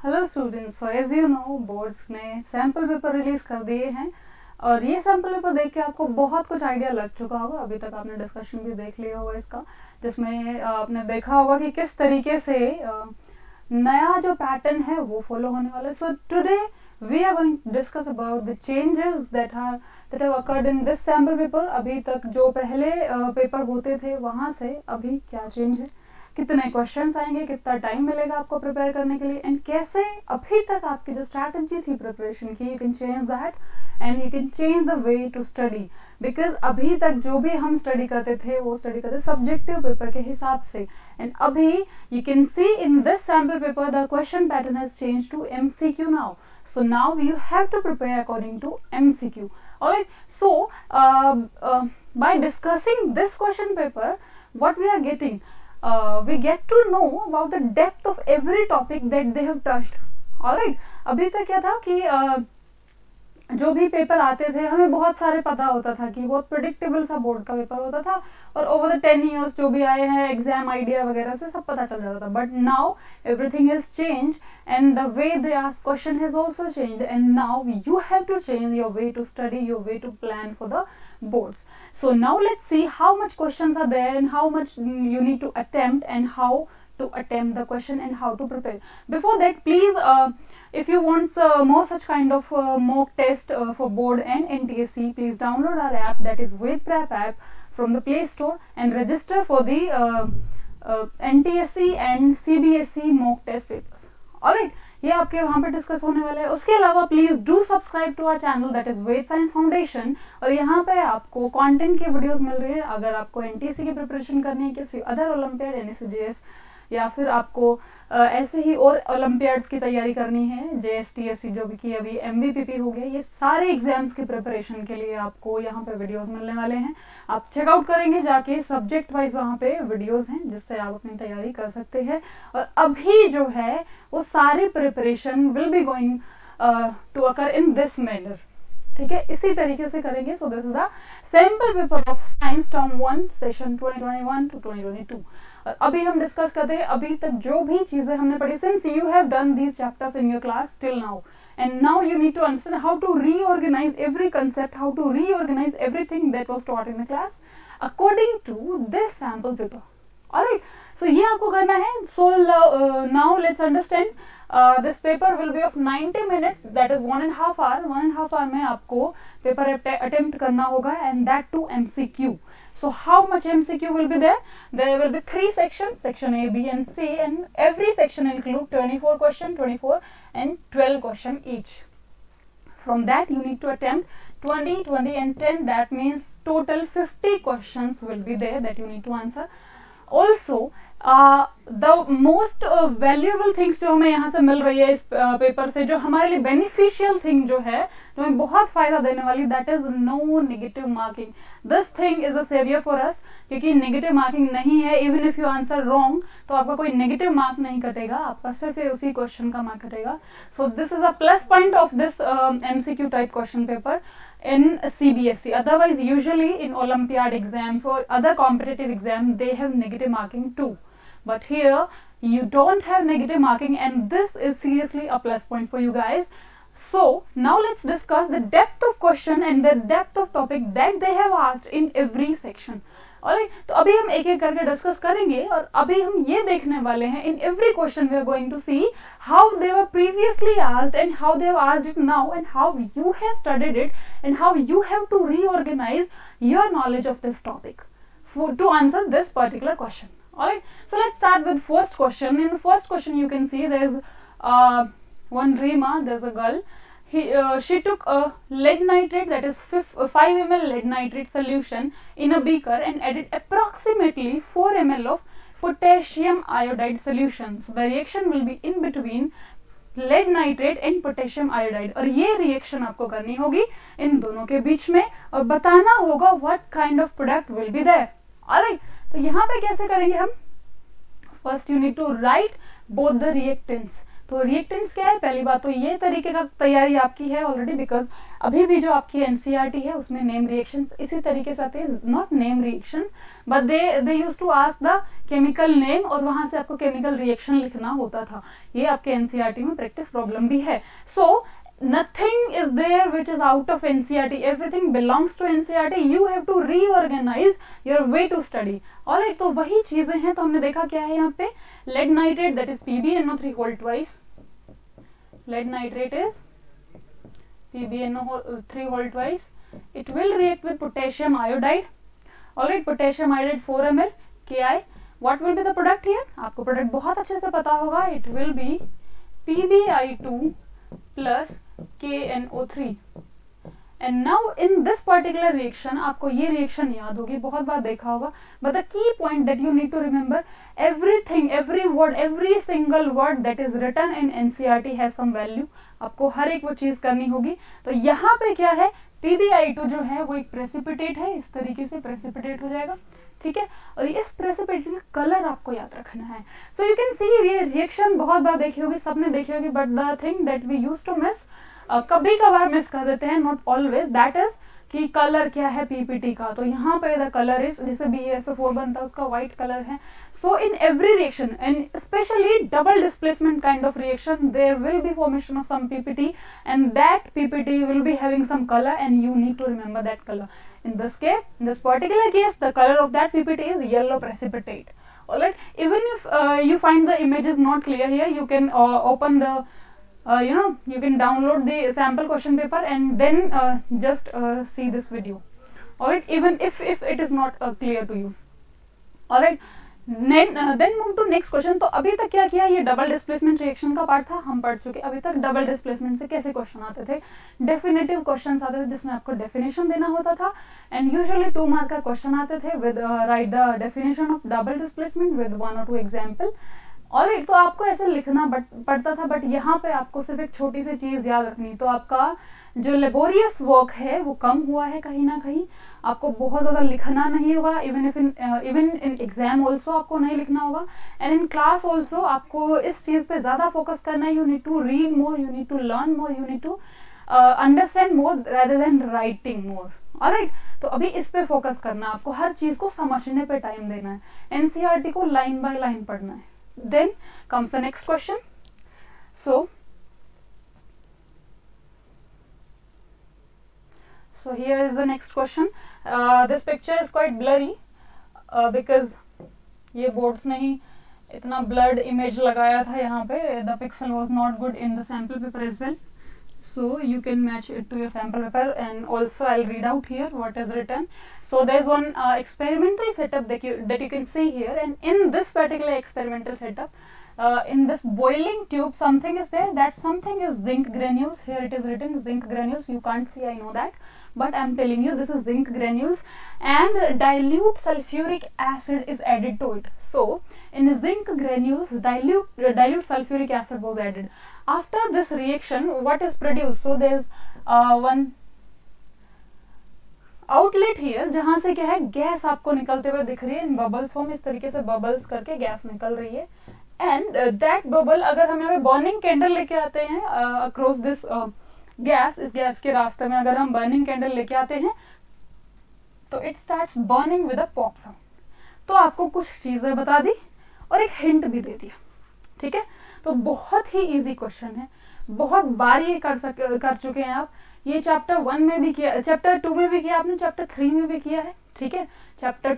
Hello students, so as you know boards ने sample paper release कर दिए हैं और ये सैम्पल पेपर देख के आपको बहुत कुछ आइडिया लग चुका होगा। अभी तक आपने डिस्कशन भी देख लिया होगा इसका, जिसमें आपने देखा होगा कि किस तरीके से नया जो पैटर्न है वो फॉलो होने वाला है। So today we are going to discuss about the changes that have occurred in this sample paper. अभी तक जो पहले पेपर होते थे वहाँ से अभी क्या चेंज है, कितने क्वेश्चंस आएंगे, कितना टाइम मिलेगा आपको प्रिपेयर करने के लिए, एंड कैसे अभी तक आपकी जो स्ट्रैटेजी थी प्रिपरेशन की, you can change that and you can change the way to study. Because अभी तक जो भी हम स्टडी करते थे वो स्टडी करते सब्जेक्टिव पेपर के हिसाब से, एंड अभी you can see in this sample paper the question pattern has change to MCQ now. So now you have to prepare according to MCQ. Alright, so by discussing this question paper, what we are getting, we get to know about the depth of every topic that they have touched. Alright, अभी तक क्या था कि जो भी paper आते थे हमें बहुत सारे पता होता था कि बहुत प्रिडिक्टेबल सा बोर्ड का पेपर होता था, और ओवर द 10 years जो भी आए हैं एग्जाम आइडिया वगैरह से सब पता चल जाता था. But now everything has change and the way they ask question has also changed, and now you have to change your way to study, your way to plan for the boards. So now let's see how much questions are there and how much you need to attempt and how to attempt the question and how to prepare. Before that, please if you want more such kind of mock test for board and NTSC, please download our app, that is Ved Prep app, from the Play Store and register for the NTSC and CBSE mock test papers. Alright, ये आपके वहाँ पे discuss होने वाले हैं. उसके अलावा please do subscribe to our channel, that is Ved science foundation, और यहाँ पे आपको कंटेंट की वीडियोस मिल रही है. अगर आपको NTSC की प्रिपरेशन करनी है, किसी अदर ओलंपियाड NSCJS, या फिर आपको ऐसे ही और ओलंपियाड्स की तैयारी करनी है, JSTSC जो भी की अभी MVPP हो गया, ये सारे एग्जाम्स की प्रिपरेशन के लिए आपको यहाँ पे वीडियोस मिलने वाले हैं. आप चेकआउट करेंगे जाके, सब्जेक्ट वाइज वहाँ पे वीडियोस हैं जिससे आप अपनी तैयारी कर सकते हैं. और अभी जो है वो सारी preparation will be going to occur in this manner. ठीक है, इसी तरीके से करेंगे. So this is the sample paper of science term 1 session 2021 to 2022. अभी हम डिस्कस करते हैं अभी तक जो भी चीजें हमने पढ़ी, since you have done these chapters in your class till now, and now you need to understand how to reorganize every concept, how to reorganize everything that was taught in the class according to this sample paper. Alright, so ये आपको करना है. So now let's understand, this paper will be of 90 minutes, that is 1.5 hour. 1.5 hour में आपको paper attempt करना होगा, and that too MCQ. So how much MCQ will be there? There will be 3 sections, section A, B and C, and every section include 24 question, 24 and 12 question each. From that you need to attempt 20, 20 and 10. That means total 50 questions will be there that you need to answer. Also the most valuable things जो हमें यहाँ से मिल रही है इस paper से, जो हमारे लिए बेनिफिशियल थिंग जो है, जो हमें बहुत फायदा देने वाली, that is no negative marking. This thing is a saviour for us, क्योंकि नेगेटिव मार्किंग नहीं है. Even if you answer wrong तो आपका कोई नेगेटिव मार्क नहीं कटेगा, आपका सिर्फ उसी क्वेश्चन का मार्क कटेगा. सो this is a plus point of this MCQ type question paper in CBSE. Otherwise, usually in Olympiad exams or other competitive exams, they have negative marking too. But here, you don't have negative marking, and this is seriously a plus point for you guys. So, now let's discuss the depth of question and the depth of topic that they have asked in every section. Alright, तो अभी हम एक एक करके discuss करेंगे, और अभी हम ये देखने वाले हैं in every question we are going to see how they were previously asked and how they have asked it now, and how you have studied it, and how you have to reorganise your knowledge of this topic to answer this particular question. Alright, so let's start with first question. In the first question you can see there is one Rima, there's a girl. She took a lead nitrate, that is 5 ml lead nitrate solution in a beaker and added approximately 4 ml of potassium iodide solution. So the reaction will be in between lead nitrate and potassium iodide, और ये reaction आपको करनी होगी इन दोनों के बीच में, और बताना होगा what kind of product will be there. Alright, तो यहाँ पे कैसे करेंगे हम? First you need to write both the reactants. तो रिएक्टेंट्स क्या है, पहली बात तो ये तरीके का तैयारी आपकी है ऑलरेडी, बिकॉज अभी भी जो आपकी एनसीईआरटी है उसमें नेम रिएक्शंस इसी तरीके से आते हैं, not name reactions but they use to ask the chemical name और वहां से आपको केमिकल रिएक्शन लिखना होता था। ये आपके एनसीईआरटी में प्रैक्टिस प्रॉब्लम भी है। सो nothing is there which is out of NCERT, everything belongs to NCERT, you have to reorganize your way to study। alright, तो वही चीजें हैं। तो हमने देखा क्या है यहाँ पे, lead nitrate that is PbNO3 whole twice, lead nitrate is PbNO3 whole twice, it will react with potassium iodide, alright, potassium iodide 4 ml Ki, what will be the product here, आपको प्रोडक्ट बहुत अच्छे से पता होगा, it will be PbI2 plus KNO3 and now in this particular reaction आपको ये reaction याद होगी, बहुत बार देखा होगा, but the key point that you need to remember, everything, every word, every single word that is written in NCERT has some value, आपको हर एक वो चीज करनी होगी। तो यहाँ पे क्या है, PbI2 जो है वो एक प्रेसिपिटेट है, इस तरीके से प्रेसिपिटेट हो जाएगा, ठीक है, और इस प्रेसिपिटेट का कलर आपको याद रखना है। सो यू कैन सी ये रिएक्शन बहुत बार देखी होगी, सबने देखी होगी, but the thing that we use to miss, कभी कभार मिस कर देते हैं, नॉट ऑलवेज, दैट इज कि कलर क्या है पीपीटी का। तो यहाँ पे द कलर इज, जैसे BaSO4 बनता है उसका व्हाइट कलर है। So in every reaction and specially double displacement kind of reaction there will be formation of some PPT and that PPT will be having some colour and you need to remember that color. In this case, in this particular case, the color of that PPT is yellow precipitate. Alright, even if you find the images not clear here, you can open the, you can download the sample question paper and then just see this video. Alright, even if it is not clear to you. Alright, then move to next question। तो अभी तक क्या किया, ये double displacement reaction का part था, हम पढ़ चुके। अभी तक डबल डिस्प्लेसमेंट से कैसे क्वेश्चन आते थे, डेफिनेटिव क्वेश्चंस आते थे जिसमें आपको डेफिनेशन देना होता था एंड यूजुअली 2 मार्क का क्वेश्चन आते थे with right the definition of double displacement with 1 or 2 example. और तो आपको ऐसे लिखना पड़ता था, बट यहाँ पे आपको सिर्फ एक छोटी सी चीज याद रखनी, तो आपका जो लेबोरियस वर्क है वो कम हुआ है कहीं ना कहीं, आपको बहुत ज्यादा लिखना नहीं होगा, इवन इन एग्जाम ऑल्सो आपको नहीं लिखना होगा एंड इन क्लास ऑल्सो आपको इस चीज पे ज्यादा फोकस करना है। You need to read more, you need to learn more, you need to understand more rather than writing more. Alright, तो अभी इस पे फोकस करना, आपको हर चीज को समझने पे टाइम देना है, एनसीईआरटी को लाइन बाय लाइन पढ़ना है। Then comes the next question. So here is the next question. This picture is quite blurry because ये boards ने ही इतना blurred image लगाया था यहाँ पे, the pixel was not good in the sample paper as well. So you can match it to your sample paper and also I'll read out here what is written. So there's one experimental setup that you can see here, and in this particular experimental setup, in this boiling tube something is there, that something is zinc granules. Here it is written zinc granules, you can't see, I know that, but I'm telling you this is zinc granules and dilute sulfuric acid is added to it. So in zinc granules dilute sulfuric acid was added. After this reaction what is produced? So there's one outlet here जहां से क्या है, gas आपको निकलते हुए दिख रही है इन बबल्स फॉर्म, इस तरीके से बबल्स करके गैस निकल रही है एंड दैट बबल, अगर हम यहाँ पे बर्निंग कैंडल लेके आते हैं अक्रॉस दिस गैस, इस गैस के रास्ते में अगर हम बर्निंग कैंडल लेके आते हैं तो it starts burning with a pop sound. तो आपको कुछ चीजें बता दी और एक हिंट भी दे दिया, ठीक है। तो बहुत ही इजी क्वेश्चन है, बहुत बार ये कर चुके हैं आप, ये चैप्टर 1 में भी किया, चैप्टर 2 में भी किया आपने, चैप्टर 3 में भी किया है, ठीक है। चैप्टर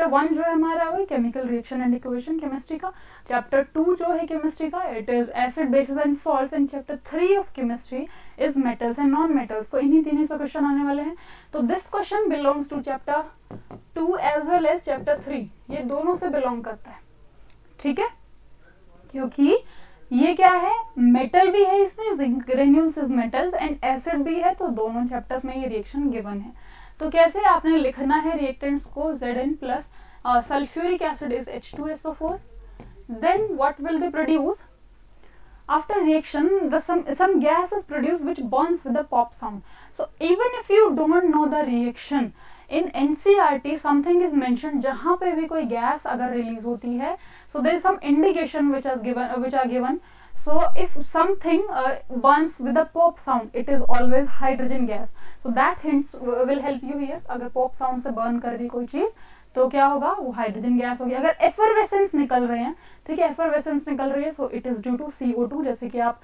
1 जो है हमारा वो chemical reaction and equation chemistry का, चैप्टर 2 जो है केमिस्ट्री का it is acid basis and salts and chapter 3 of chemistry is metals and non metals. तो इन्हीं तीन से क्वेश्चन आने वाले हैं। तो this question belongs to chapter 2 as well as chapter 3, ये दोनों से बिलोंग करता है, ठीक है, क्योंकि ये क्या है, मेटल भी है इसमें, zinc granules is metals and acid भी है, तो दोनों चैप्टर्स में ये रिएक्शन गिवन है। तो कैसे आपने लिखना है रिएक्टेंट्स को, Zn plus sulphuric acid is H2SO4, then what will they produce after reaction, some gas is produced which burns with a pop sound. So even if you don't know the reaction, in NCERT something is mentioned जहाँ पे भी कोई gas अगर release होती है, so there is some indication which are given. So if something burns with a pop sound, it is always hydrogen gas. So that hints will help you here. अगर pop sound से burn कर रही कोई चीज तो क्या होगा, वो हाइड्रोजन गैस होगी. अगर एफरवेसेंस निकल रहे हैं, ठीक है, एफरवेसेंस निकल रही है, तो it is due to CO2. जैसे कि आप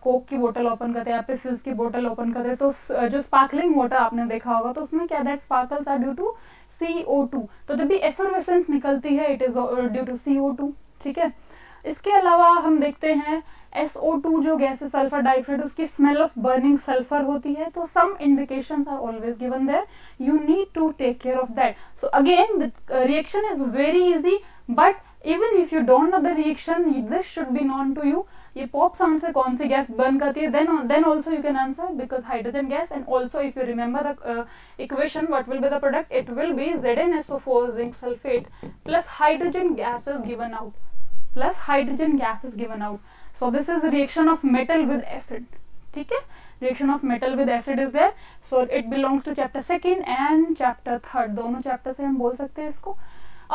कोक की बोतल ओपन करते हैं, आप फ्यूज की बोतल ओपन करते हैं, तो जो स्पार्कलिंग वाटर आपने देखा होगा तो उसमें क्या, that sparkles are due to CO2. तो जब भी एफरवेसेंस निकलती है, it is due to CO2. ठीक है. इसके अलावा हम देखते हैं SO2 जो गैस है, सल्फर डाइऑक्साइड, उसकी स्मेल ऑफ बर्निंग सल्फर होती है. तो some indications are always given there, you need to take care of that. So again the reaction is very easy, but even if you don't know the reaction, this should be known to you. ये pop sound से कौन सी gas burn करती है, then also you can answer, because hydrogen gas. And also if you remember the equation, what will be the product, it will be ZnSO4 zinc sulphate plus hydrogen gas is given out, plus hydrogen gas is given out. So this is the reaction of metal with acid. ठीक है, reaction of metal with acid is there. So it belongs to chapter 2nd and chapter 3rd. दोनों chapter से हम बोल सकते हैं इसको.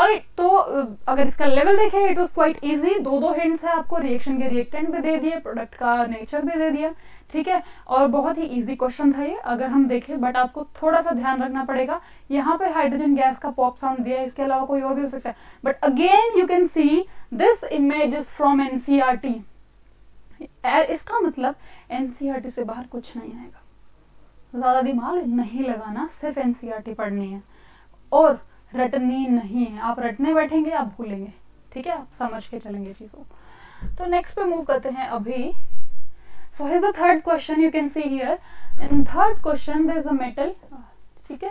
और तो अगर इसका लेवल देखें, इट वॉज क्वाइट इजी. दो हिंट्स है आपको, रिएक्शन के रिएक्टेंट भी दे दिए, प्रोडक्ट का नेचर भी दे दिया. ठीक है, और बहुत ही इजी क्वेश्चन था ये अगर हम देखें, बट आपको थोड़ा सा ध्यान रखना पड़ेगा. यहाँ पे हाइड्रोजन गैस का पॉप साउंड दिया है, इसके अलावा कोई और भी हो सकता है. But again you can see this image is from NCERT. इसका मतलब NCERT से बाहर कुछ नहीं आएगा. ज्यादा दिमाग नहीं लगाना, सिर्फ NCERT पढ़नी है और रटनी नहीं है. आप रटने बैठेंगे आप भूलेंगे. ठीक है, आप समझ के चलेंगे चीजों. तो नेक्स्ट पे मूव करते हैं अभी. So here's the third question. You can see here in third question there is a metal. ठीक है,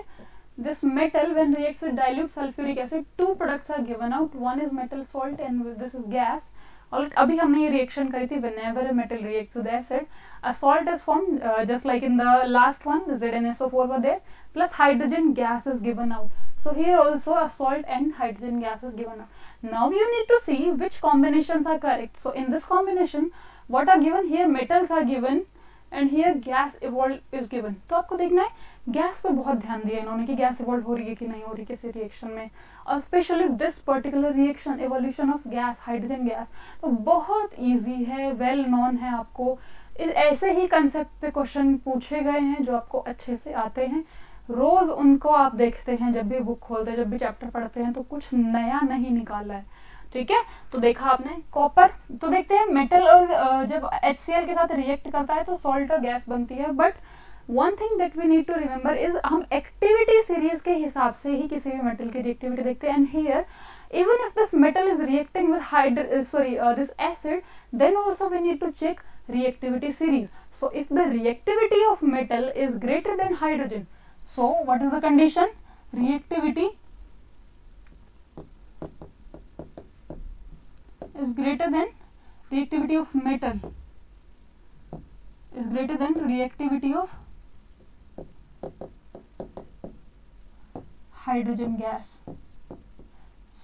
this metal when reacts with dilute sulfuric acid, two products are given out. One is metal salt and this is gas. और अभी हमने ये reaction करी थी. Whenever a metal reacts with acid, a salt is formed, just like in the last one, the ZnSO4 were there, plus hydrogen gas is given out. So here also a salt and hydrogen gas is given out. Now you need to see which combinations are correct. So in this combination, what are given here, metals are given and here gas evolved is given. तो आपको देखना है gas पे बहुत ध्यान दिया इन्होंने कि गैस इवॉल्व हो रही है कि नहीं हो रही किसी रिएक्शन में, और specially this particular reaction evolution of gas, hydrogen gas. तो बहुत इजी है, वेल नोन है आपको. ऐसे ही कंसेप्ट पे क्वेश्चन पूछे गए हैं जो आपको अच्छे से आते हैं. रोज उनको आप देखते हैं, जब भी बुक खोलते हैं, जब भी चैप्टर पढ़ते हैं, तो कुछ नया नहीं निकाला है. ठीक है, तो देखा आपने कॉपर. तो देखते हैं मेटल और जब HCl के साथ रिएक्ट करता है तो सॉल्ट और गैस बनती है. But one thing that we need to remember is, हम एक्टिविटी सीरीज के हिसाब से ही किसी भी मेटल की रिएक्टिविटी देखते हैं. And here even if this metal is reacting with this acid, then also we need to check reactivity series. So if the reactivity of metal is greater than hydrogen, so what is the condition? Reactivity is greater than reactivity of metal is greater than reactivity of hydrogen gas.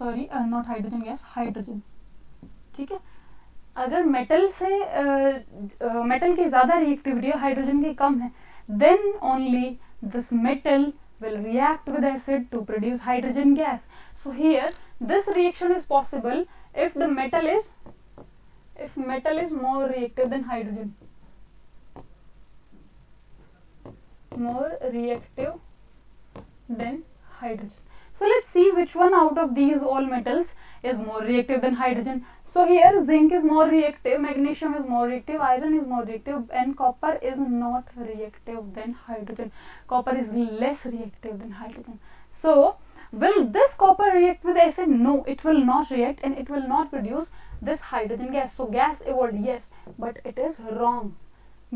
Not hydrogen gas, hydrogen. ठीक है, अगर metal से metal की ज्यादा reactivity है, hydrogen की कम है, then only this metal will react with acid to produce hydrogen gas. So here this reaction is possible if metal is more reactive than hydrogen, more reactive than hydrogen. So let's see which one out of these all metals is more reactive than hydrogen. So here zinc is more reactive, magnesium is more reactive, iron is more reactive, and copper is not reactive than hydrogen. Copper is less reactive than hydrogen. So will this copper react with acid? No, it will not react and it will not produce this hydrogen gas. So gas evolved, yes, but it is wrong.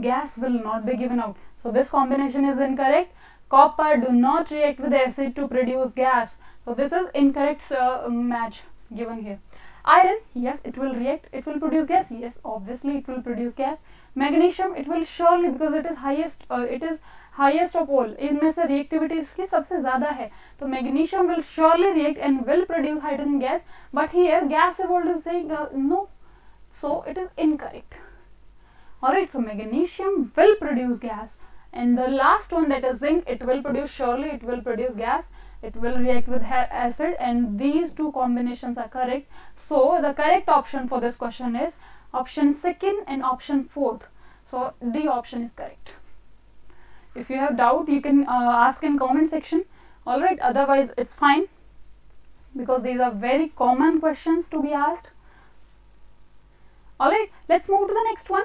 Gas will not be given out. So this combination is incorrect. Copper do not react with acid to produce gas. So this is incorrect match given here. Iron, yes, it will react, it will produce gas. Yes, obviously it will produce gas. Magnesium, it will surely, because it is highest of all. इनमें से reactivity इसकी सबसे ज़्यादा है. तो magnesium will surely react and will produce hydrogen gas. But here gas evolved is saying no. So it is incorrect. Alright, so magnesium will produce gas. And the last one, that is zinc, it will produce, surely it will produce gas, it will react with acid, and these two combinations are correct. So the correct option for this question is option second and option fourth. So D option is correct. If you have doubt, you can ask in comment section. Alright, otherwise it's fine, because these are very common questions to be asked. Alright, let's move to the next one.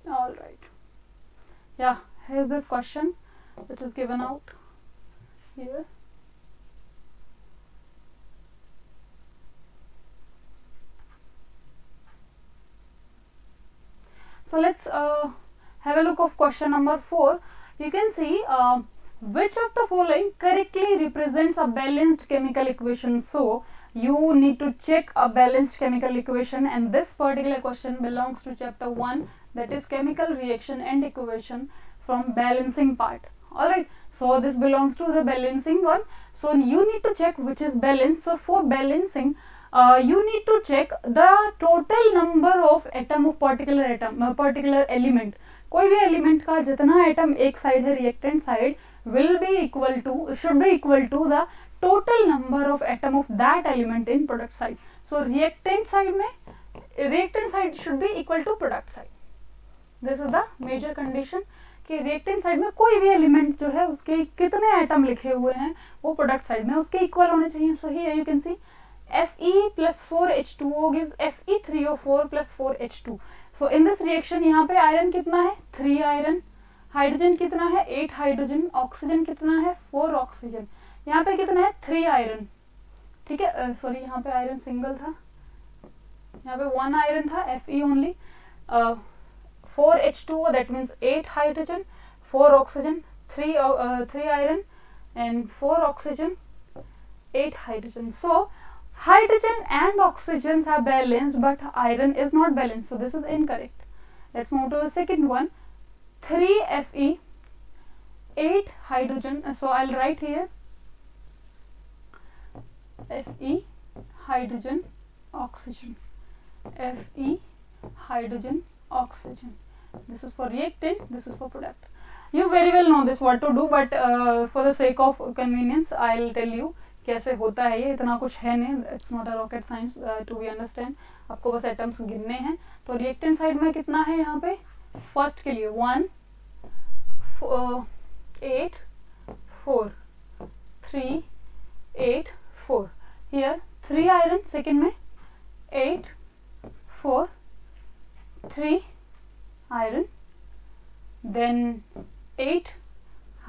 Alright, yeah, here's this question which is given out here. So let's have a look of question number 4. You can see which of the following correctly represents a balanced chemical equation. So you need to check a balanced chemical equation, and this particular question belongs to chapter 1, that is chemical reaction and equation from balancing part. Alright, so this belongs to the balancing one. So you need to check which is balanced. So for balancing, you need to check the total number of atom of particular element. कोई भी element का जितना atom एक side है reactant side will be equal to, should be equal to the total number of atom of that element in product side. So reactant side में reactant side should be equal to product side. This is the major condition कि reactant side में कोई भी element जो है उसके कितने atom लिखे हुए हैं वो प्रोडक्ट साइड में उसके इक्वल होने चाहिए. So here you can see Fe plus 4H2O gives Fe3O4 plus 4H2. So in this reaction यहाँ पे आयरन कितना है 3 आयरन, हाइड्रोजन कितना है 8 हाइड्रोजन, ऑक्सीजन कितना है 4 ऑक्सीजन, यहाँ पे कितना है 3 आयरन. ठीक है, सॉरी यहाँ पे आयरन सिंगल था, यहाँ पे 1 आयरन था Fe only. 4H2O that means 8 hydrogen, 4 oxygen, 3 iron and 4 oxygen, 8 hydrogen. So hydrogen and oxygens are balanced, but iron is not balanced, so this is incorrect. Let's move to the second one. 3 Fe, 8 hydrogen, so I'll write here Fe, hydrogen, oxygen, Fe, hydrogen, oxygen. This is for reactant, this is for product. You very well know this what to do, but for the sake of convenience I'll tell you कैसे होता है ये. इतना कुछ है नहीं, it's not a rocket science to be understand. आपको बस एटम्स गिनने हैं. तो रिएक्टेंट साइड में कितना है यहाँ पे फर्स्ट के लिए 1 8 4 3 8 4. हियर 3 आयरन, सेकेंड में 8 4 3 iron, then 8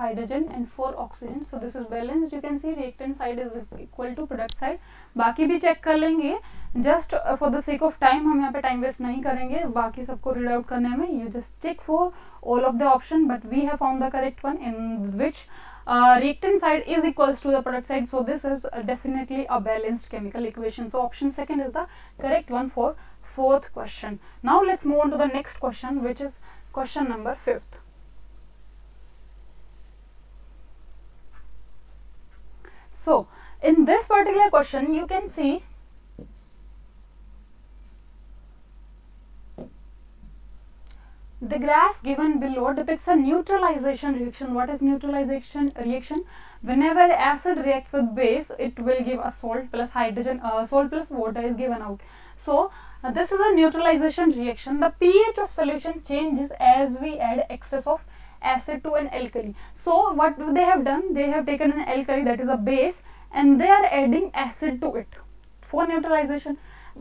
hydrogen and 4 oxygen. So this is balanced. You can see reactant side is equal to product side. बाकी भी चेक कर लेंगे, just for the sake of time हम यहाँ पे time waste नहीं करेंगे बाकी सबको read out करने में. You just check for all of the option, but we have found the correct one in which reactant side is equals to the product side. So this is definitely a balanced chemical equation. So option second is the correct one for fourth question. Now let's move on to the next question, which is question number 5th. So in this particular question you can see the graph given below depicts a neutralization reaction. What is neutralization reaction? Whenever acid reacts with base, it will give a salt plus hydrogen, salt plus water is given out. So this is a neutralization reaction. The pH of solution changes as we add excess of acid to an alkali. So what they have done, they have taken an alkali that is a base and they are adding acid to it for neutralization.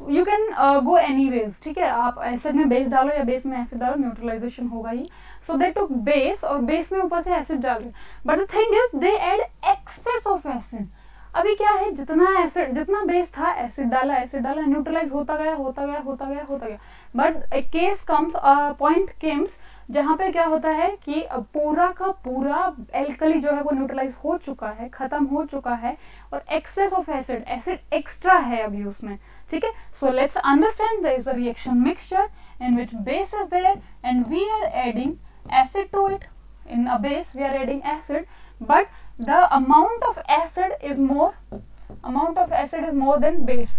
You can go anyways. ठीक है, आप acid में base डालो या base में acid डालो, neutralization होगा ही. So they took base और base में ऊपर से acid डाल रहे. But the thing is they add excess of acid. अभी क्या है, जितना एसिड, जितना बेस था एसिड डाला न्यूट्रलाइज होता गया. But A case comes, point Kemps जहाँ पे क्या होता है कि पूरा का पूरा एल्कली जो है वो न्यूट्रलाइज हो चुका है, खत्म हो चुका है और एक्सेस ऑफ एसिड एक्स्ट्रा है अभी उसमें. ठीक है, so let's understand there is a reaction mixture in which base is there and we are adding acid to it. In a base we are adding acid, but the amount of acid is more than base.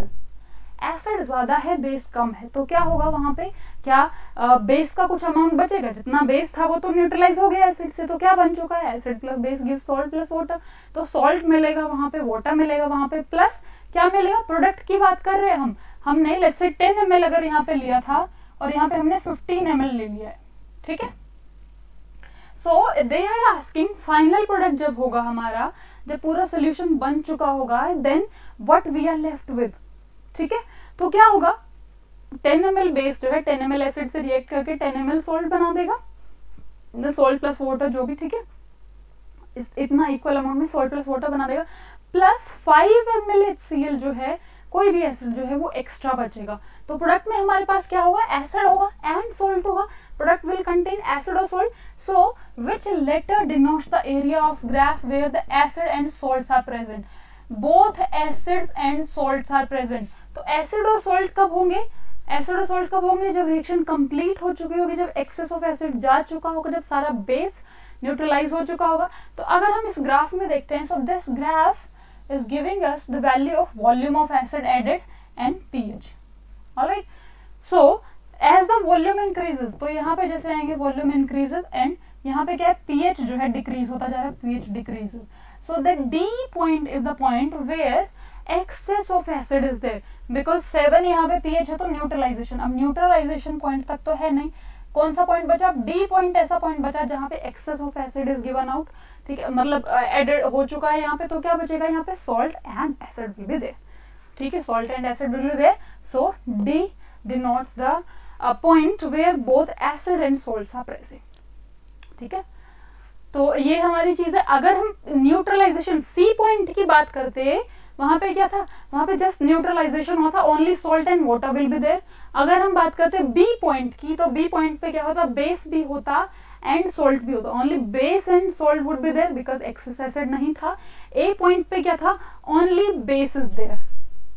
acid ज़्यादा है, base कम है, तो क्या होगा वहाँ पे क्या base का कुछ अमाउंट बचेगा? जितना बेस था वो तो न्यूट्रलाइज हो गया एसिड से, तो क्या बन चुका है? Acid plus base give salt plus water. तो सॉल्ट मिलेगा वहां पे, वाटर मिलेगा वहां पे, प्लस क्या मिलेगा? प्रोडक्ट की बात कर रहे हैं हमने लेट्स से 10 ml अगर यहाँ पे लिया था और यहाँ पे हमने 15 ml ले लिया है, ठीक है। So they are asking final product जब होगा हमारा, जब पूरा सोल्यूशन बन चुका होगा, then what we are left with, ठीक है। तो क्या होगा? 10 ml बेस जो है 10 ml एसिड से रिएक्ट करके 10 ml सॉल्ट बना देगा, सॉल्ट प्लस वाटर जो भी, ठीक है, इतना इक्वल अमाउंट में सॉल्ट प्लस वाटर बना देगा, प्लस 5 ml HCl जो है, कोई भी एसिड जो है वो एक्स्ट्रा बचेगा। तो प्रोडक्ट में हमारे पास क्या होगा? एसिड होगा एंड सॉल्ट होगा। प्रोडक्ट विल कंटेन एसिड और salt. So which letter denotes the area of graph where the acid and salts are present? Both acids and salts are present. तो एसिड और salt कब होंगे? Acid और salt कब होंगे? जब रिएक्शन कंप्लीट हो चुकी होगी, जब एक्सेस ऑफ एसिड जा चुका होगा, जब सारा बेस न्यूट्रलाइज हो चुका होगा। तो अगर हम इस ग्राफ में देखते हैं, so this graph is giving us the value of volume of acid added and pH. Alright. So as the volume increases, तो यहाँ पे जैसे आएंगे volume increases and यहाँ पे क्या है? pH जो है decrease होता जा रहा है, pH decreases. So the D point is the point where excess of acid is there, because 7 यहाँ पे pH है तो neutralization, अब neutralization point तक तो है नहीं, कौन सा पॉइंट बचा? डी पॉइंट ऐसा पॉइंट बचा जहां पे excess of acid is given out, ठीक है, मतलब एडेड हो चुका है यहाँ पे। तो क्या बचेगा यहाँ पे? Salt and acid will be there, ठीक है, salt and acid will be there. So D denotes the point where both acid and salts are present, ठीक है। तो ये हमारी चीज है। अगर हम न्यूट्रलाइजेशन सी पॉइंट की बात करते, वहां पे क्या था? वहां पे जस्ट न्यूट्रलाइजेशन हुआ था, only salt and water will be there. अगर हम बात करते बी पॉइंट की, तो बी पॉइंट पे क्या होता? बेस भी होता एंड सॉल्ट भी होता, only base and salt would be there because excess acid नहीं था। ए पॉइंट पे क्या था? ओनली बेस इज देयर,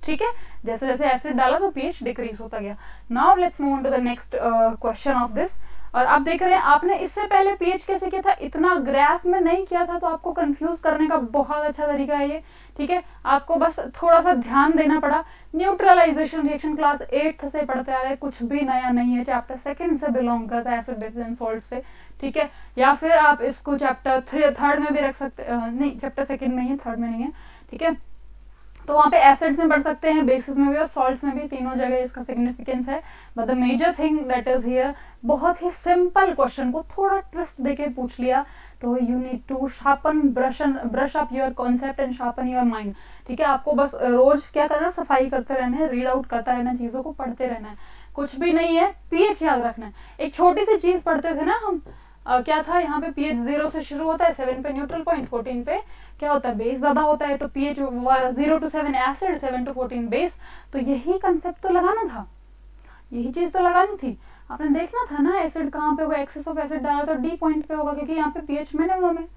ठीक है। जैसे जैसे एसिड डाला तो पीएच डिक्रीज होता गया। Now let's move on to the next question of this. और आप देख रहे हैं, आपने इससे पहले पीएच कैसे किया था? इतना ग्राफ में नहीं किया था, तो आपको कंफ्यूज करने का बहुत अच्छा तरीका है ये, ठीक है। आपको बस थोड़ा सा ध्यान देना पड़ा। न्यूट्रलाइजेशन रिएक्शन क्लास 8th से पढ़ते आ रहे हैं, कुछ भी नया नहीं है, चैप्टर 2nd से बिलोंग करता है, एसिड बेस एंड सॉल्ट से, ठीक है। या फिर आप इसको चैप्टर 3rd में भी रख सकते, नहीं चैप्टर 2nd में ही, 3rd में नहीं है, ठीक है। तो वहां पे एसिड्स में पढ़ सकते हैं, बेसिस में भी और सॉल्ट्स में भी, तीनों जगह इसका सिग्निफिकेंस है। But the major thing that is here, बहुत ही सिंपल क्वेश्चन को थोड़ा ट्विस्ट देके पूछ लिया, तो you need to sharpen brush up your concept and sharpen your mind, ठीक है। आपको बस रोज क्या करना है? सफाई करते रहना है, रीड आउट करता रहना है, चीजों को पढ़ते रहना है, कुछ भी नहीं है। पीएच याद रखना है। एक छोटी सी चीज पढ़ते थे ना हम, क्या था? यहाँ पे पीएच 0 से शुरू होता है, 7 पे न्यूट्रल पॉइंट, 14 पे क्या होता है? बेस ज्यादा होता है, तो pH 0 to 7 acid, 7 to 14 base. तो यही कंसेप्ट तो लगाना था, यही चीज तो लगानी थी। आपने देखना था ना एसिड कहाँ पे होगा, एक्सेस ऑफ एसिड डाला तो डी पॉइंट पे होगा, क्योंकि यहाँ पे पीएच मिनिमम है,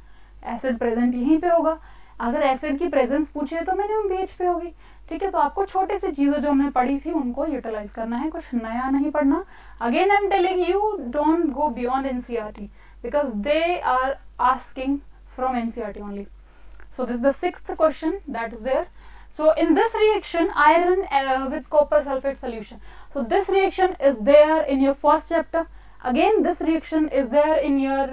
एसिड प्रेजेंट यहीं पे होगा। अगर एसिड की प्रेजेंस पूछे तो मिनिमम पीएच पे होगी, ठीक है। तो आपको छोटी सी चीजें जो हमने पढ़ी थी उनको यूटिलाइज करना है, कुछ नया नहीं पढ़ना। Again I am telling you, don't go beyond NCERT because they are asking from NCERT only. So this is the 6th question that is there. So in this reaction, iron with copper sulfate solution. So this reaction is there in your first chapter. Again this reaction is there in your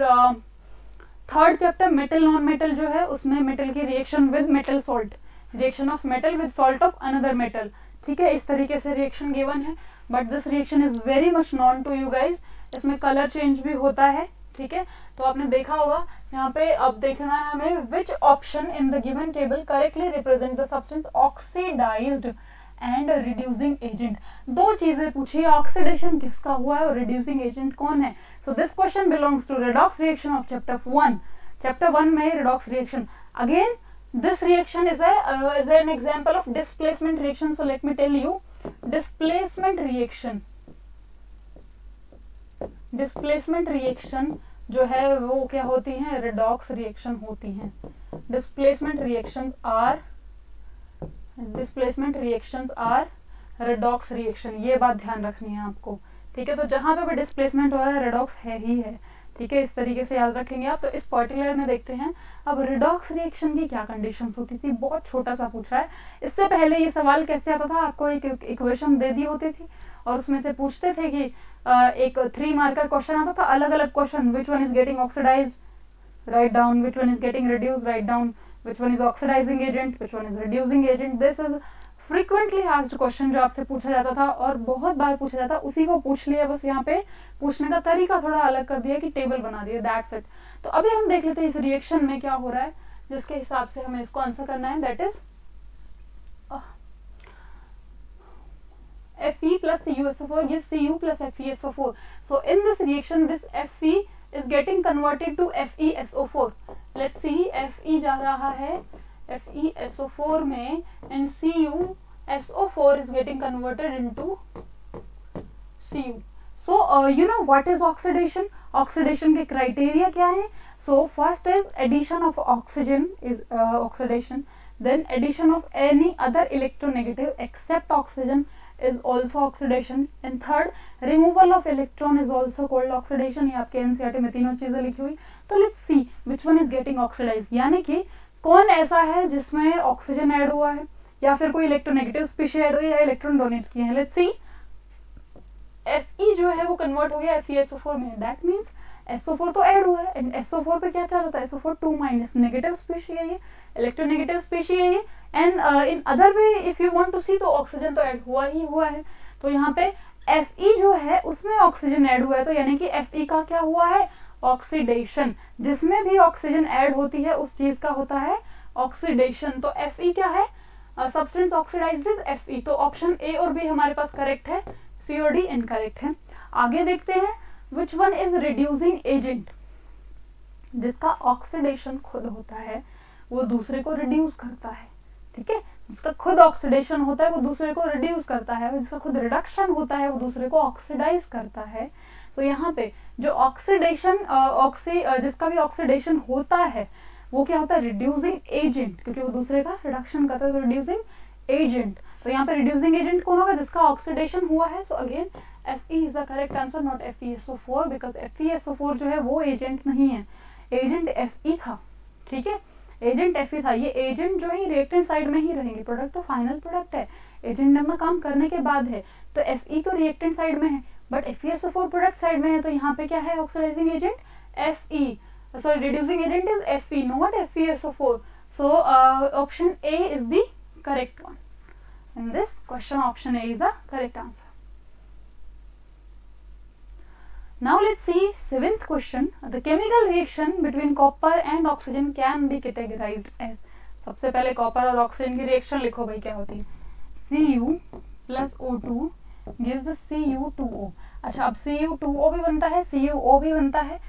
3rd chapter, metal non-metal जो है उसमें metal की reaction with metal salt, reaction of metal with salt of another metal, ठीक है। इस तरीके से reaction given है, but this reaction is very much known to you guys. इसमें color change भी होता है, ठीक है। तो आपने देखा होगा यहाँ पे। अब देखना है हमें, which option in the given table correctly represent the substance oxidised and reducing agent. दो चीजें पूछी, ऑक्सीडेशन किसका हुआ है और रिड्यूसिंग एजेंट कौन है। So this question belongs to redox reaction of chapter 1। Chapter 1 में redox reaction. Again this reaction is an example of displacement reaction. So let me tell you, displacement reaction, displacement reaction जो है वो क्या होती है? Redox reaction होती हैं। Displacement reactions are redox reaction, ये बात ध्यान रखनी है आपको, ठीक है। तो जहां पे भी डिस्प्लेसमेंट हो रहा है रेडॉक्स है ही है, ठीक है। इस तरीके से याद रखेंगे आप। तो इस पर्टिकुलर में देखते हैं अब रेडॉक्स रिएक्शन की क्या कंडीशंस होती थी। बहुत छोटा सा पूछा है। इससे पहले ये सवाल कैसे आता था? आपको एक इक्वेशन दे दी होती थी और उसमें से पूछते थे कि एक 3 मार्कर क्वेश्चन आता था, अलग अलग question, which one is getting oxidise, write down, which one is getting reduce, write down, which one is oxidising agent, which one is reducing agent. This is frequently asked question जो आपसे पूछा जाता था और बहुत बार पूछा जाता, उसी को पूछ लिया, बस यहाँ पे पूछने का तरीका थोड़ा अलग कर दिया कि टेबल बना दिया, दैट्स इट। तो अभी हम देख लेते हैं इस रिएक्शन में क्या हो रहा है, जिसके हिसाब से हमें इसको आंसर करना है, that is Fe plus CuSO4 gives Cu plus FeSO4. So in this reaction, this Fe is getting converted to FeSO4. Let's see, Fe जा रहा है FeSO4 में and CuSO4 is getting converted into Cu. So you know what is oxidation? Oxidation के criteria क्या है? So first is addition of oxygen is oxidation. Then addition of any other electronegative except oxygen is also oxidation. And third, removal of electron is also called oxidation. ये आपके NCERT में तीनों चीजें लिखी हुई। तो let's see which one is getting oxidized, यानी कि कौन ऐसा है जिसमें ऑक्सीजन ऐड हुआ है या फिर कोई इलेक्ट्रोनेगेटिव स्पीशीज ऐड हुई है या इलेक्ट्रॉन डोनेट किए हैं। लेट्स सी, Fe जो है वो कन्वर्ट हो गया FeSO4 में, दैट मीन्स SO4 तो ऐड हुआ है एंड SO4 पे क्या चल रहा है, SO4 2 माइनस नेगेटिव स्पीशीज है, ये इलेक्ट्रोनेगेटिव स्पीशीज है ये। And in other way if you want to see, तो ऑक्सीजन तो ऐड हुआ ही हुआ है, तो यहाँ पे Fe जो है उसमें ऑक्सीजन ऐड हुआ है, तो यानी कि Fe का क्या हुआ है, ऑक्सीडेशन। जिसमें भी ऑक्सीजन ऐड होती है उस चीज का होता है ऑक्सीडेशन। तो Fe क्या है, सब्सटेंस ऑक्सीडाइज्ड इज Fe। तो ऑप्शन ए और बी हमारे पास करेक्ट है, सी और डी इनकरेक्ट है। आगे देखते हैं, विच वन इज रिड्यूसिंग एजेंट, जिसका ऑक्सीडेशन खुद होता है वो दूसरे को रिड्यूस करता है, ठीक है, जिसका खुद ऑक्सीडेशन होता है वो दूसरे को रिड्यूस करता है, जिसका खुद रिडक्शन होता है वो दूसरे को ऑक्सीडाइज करता है। तो यहाँ पे जो ऑक्सीडेशन जिसका भी ऑक्सीडेशन होता है वो क्या होता है, रिड्यूसिंग एजेंट, क्योंकि वो दूसरे का रिडक्शन करता है, तो रिड्यूसिंग एजेंट। तो यहाँ पे रिड्यूसिंग एजेंट कौन होगा, जिसका ऑक्सीडेशन हुआ है। So again Fe is the correct answer, not FeSO4, because FeSO4 जो है वो एजेंट नहीं है, एजेंट Fe था, ठीक है, एजेंट Fe था। ये एजेंट जो है रिएक्टेंट साइड में ही रहेंगे, प्रोडक्ट तो फाइनल प्रोडक्ट है, एजेंट अपना काम करने के बाद है। तो Fe तो रिएक्टेंट साइड में है बट FeSO4 प्रोडक्ट साइड में है, तो यहाँ पे क्या है, oxidising agent Fe, sorry, reducing agent is Fe, not FeSO4. So option A is the correct one. In this question, option A is the correct answer. Now let's see 7th question. The chemical reaction between copper and oxygen can be categorized as. सबसे पहले copper और oxygen की reaction लिखो भाई, क्या होती है, Cu plus O2 gives Cu2O। अच्छा, अब Cu2O भी बनता है, CuO भी बनता है,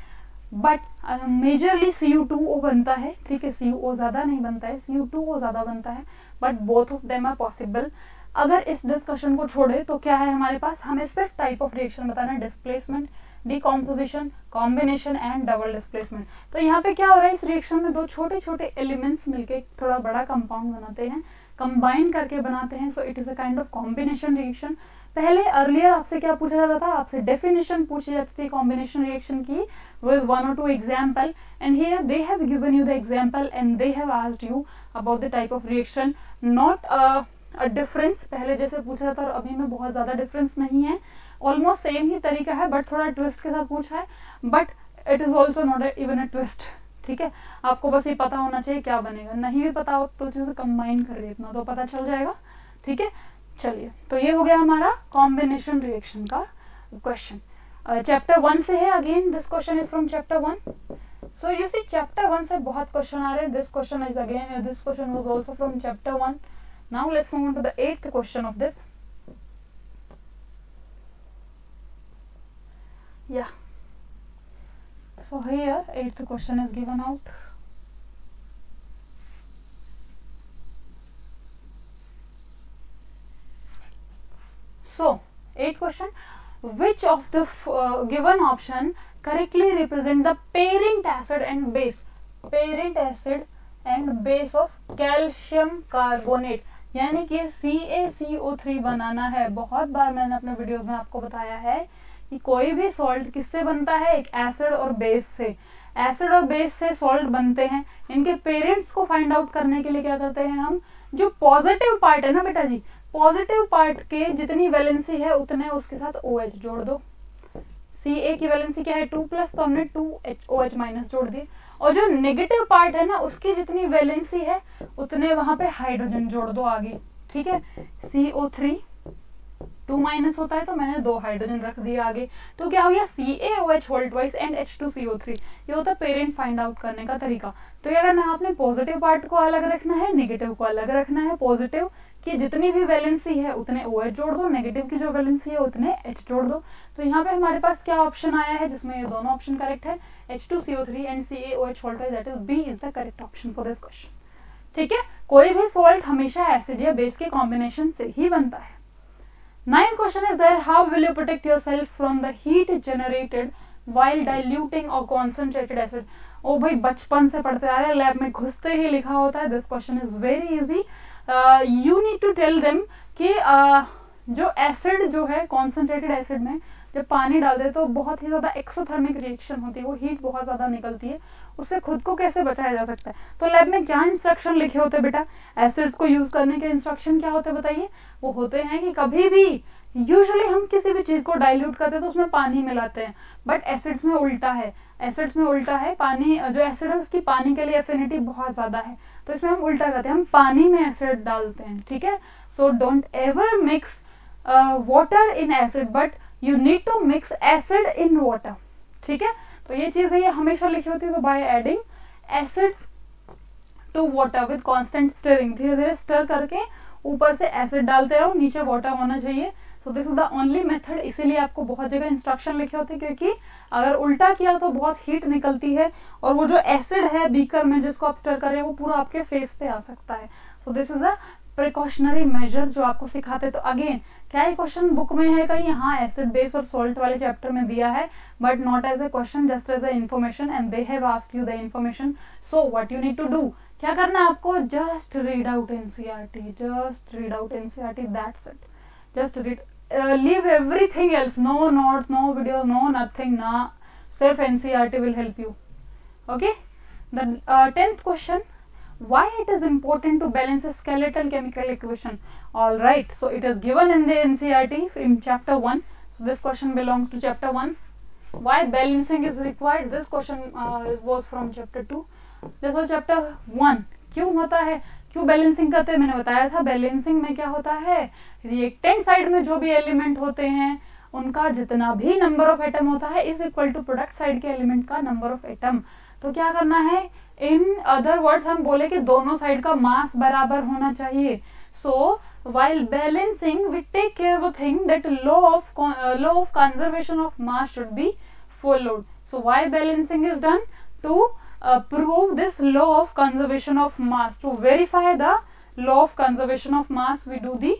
बट मेजरली Cu2O बनता है, ठीक है, Cu ज्यादा नहीं बनता है, Cu2O ज्यादा बनता है, but both of them are possible. अगर इस डिस्कशन को छोड़े तो क्या है हमारे पास, हमें सिर्फ टाइप ऑफ रिएक्शन बताना है, displacement, decomposition, combination and double displacement. तो यहाँ पे क्या हो रहा है, इस रिएक्शन में दो छोटे छोटे एलिमेंट्स मिलके थोड़ा बड़ा कंपाउंड बनाते हैं, कंबाइन करके बनाते हैं, so it is a kind of combination reaction. पहले अर्लियर आपसे क्या पूछा जाता था, आपसे डेफिनेशन पूछी जाती थी कॉम्बिनेशन रिएक्शन की with 1 or 2 example, and here they have given you the example and they have asked you about the type of reaction, not a difference। पहले जैसे पूछा जाता और अभी में बहुत ज़्यादा डिफरेंस नहीं है, ऑलमोस्ट सेम ही तरीका है बट थोड़ा ट्विस्ट के साथ पूछा है, but it is also not even a twist, ठीक है। आपको बस ये पता होना चाहिए क्या बनेगा, नहीं भी पता हो तो जैसे कंबाइन कर रही इतना तो पता चल जाएगा, ठीक है। चलिए, तो ये हो गया हमारा कॉम्बिनेशन रिएक्शन का क्वेश्चन। चैप्टर 1 से है, again this question is from chapter 1। So you see chapter 1 से बहुत क्वेश्चन आ रहे हैं, this question is again, this question was also from chapter 1। Now let's move on to the 8th question of this. Yeah so here 8th question is given out. So 8th question, which of the given option correctly represent the parent acid and base, parent acid and base of calcium carbonate, यानी कि CaCO3 बनाना है। बहुत बार मैंने अपने videos में आपको बताया है कि कोई भी सॉल्ट किससे बनता है, एक एसिड और बेस से, एसिड और बेस से सॉल्ट बनते हैं। इनके पेरेंट्स को फाइंड आउट करने के लिए क्या करते हैं हम, जो पॉजिटिव पार्ट है ना बेटा जी, पॉजिटिव पार्ट के जितनी वैलेंसी है उतने उसके साथ OH जोड़ दो। Ca की वैलेंसी क्या है 2+, तो हमने 2OH- जोड़ दिए। और जो नेगेटिव पार्ट है ना उसकी जितनी वैलेंसी है उतने वहां पे हाइड्रोजन जोड़ दो आगे, ठीक है। CO3 2- होता है तो मैंने 2 हाइड्रोजन रख दिए आगे, तो क्या हो गया CaOH whole twice and H2CO3। ये होता है पेरेंट फाइंड आउट करने का तरीका। तो ये करना है आपने, पॉजिटिव पार्ट को अलग रखना है, नेगेटिव को अलग रखना है। पॉजिटिव की जितनी भी वैलेंसी है उतने OH जोड़ दो, नेगेटिव की जो वैलेंसी है उतने H जोड़ दो। तो यहाँ पे हमारे पास क्या ऑप्शन आया है जिसमें ये दोनों ऑप्शन करेक्ट है, H2CO3 एंड CaOH whole twice, that is B is the correct option for this question. ठीक है, कोई भी सॉल्ट हमेशा एसिड या बेस के कॉम्बिनेशन से ही बनता है। 9th question is there, how will you protect yourself from the heat generated while diluting or concentrated acid? ओ भाई बचपन से पढ़ते आ रहे हैं, लैब में घुसते ही लिखा होता है। This question is very easy. You need to tell them कि जो एसिड जो है कॉन्सेंट्रेटेड एसिड में जब पानी डालते हैं तो बहुत ही ज्यादा एक्सोथर्मिक रिएक्शन होती है, वो हीट बहुत ज्यादा निकलती है, उससे खुद को कैसे बचाया जा सकता है। तो लैब में क्या इंस्ट्रक्शन लिखे होते हैं बेटा, एसिड्स को यूज करने के इंस्ट्रक्शन क्या होते हैं बताइए। वो होते हैं कि कभी भी यूजुअली हम किसी भी चीज को डाइल्यूट करते हैं तो उसमें पानी मिलाते हैं, बट एसिड्स में उल्टा है। एसिड्स में उल्टा है, पानी जो एसिड है उसकी पानी के लिए एफिनिटी बहुत ज्यादा है, तो इसमें हम उल्टा करते हैं, हम पानी में एसिड डालते हैं, ठीक है। So don't ever mix water in acid, but you need to mix acid in water, ठीक है। तो ये चीज है, ये हमेशा लिखी होती है। तो by adding acid to water with constant stirring, धीरे धीरे स्टर करके ऊपर से एसिड डालते रहो, नीचे वाटर होना चाहिए। सो this is the only method. इसीलिए आपको बहुत जगह इंस्ट्रक्शन लिखे होते हैं, क्योंकि अगर उल्टा किया तो बहुत हीट निकलती है और वो जो एसिड है बीकर में जिसको आप स्टर कर रहे हैं वो पूरा आपके फेस पे आ सकता है। So this is a precautionary major जो आपको सिखाते। तो अगेन क्या ये क्वेश्चन बुक में है कहीं, हाँ एसिड बेस और सॉल्ट वाले चैप्टर में दिया है, but not as a question, just as a information, and they have asked you the information. So what you need to do, क्या करना है आपको, just read out NCERT, just read out NCERT, that's it. Just read, leave everything else, no notes, no video, no nothing, ना, सिर्फ NCERT will help you. Okay, the 10th question, why it is important to balance a skeletal chemical equation? All right, so it is given in the NCERT in chapter 1. So this question belongs to chapter 1. Why balancing is required? This question was from chapter 2. This was chapter 1. क्यों होता है, क्यों balancing करते हैं, मैंने बताया था। Balancing में क्या होता है, रिएक्टेंट साइड में जो भी एलिमेंट होते हैं उनका जितना भी नंबर ऑफ एटम होता है is equal to product side के एलिमेंट का नंबर ऑफ एटम। तो क्या करना है, इन अदर वर्ड्स हम बोले कि दोनों साइड का मास बराबर होना चाहिए। सो while balancing we take care of a thing that law of conservation of mass should be followed. So why balancing is done? To prove this law of conservation of mass, to verify the law of conservation of mass we do the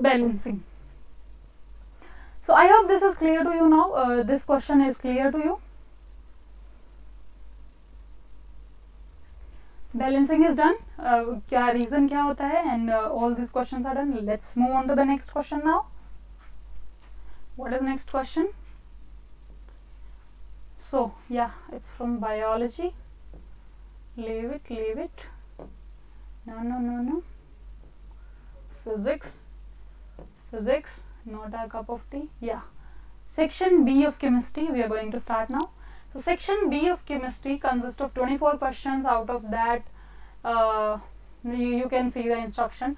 balancing. So I hope this is clear to you now. This question is clear to you. Balancing is done. क्या reason क्या होता है, and all these questions are done. Let's move on to the next question now. What is next question? So yeah, it's from biology. Leave it. No. Physics, not a cup of tea. Yeah, section B of chemistry we are going to start now. So section B of chemistry consists of 24 questions. Out of that you can see the instruction.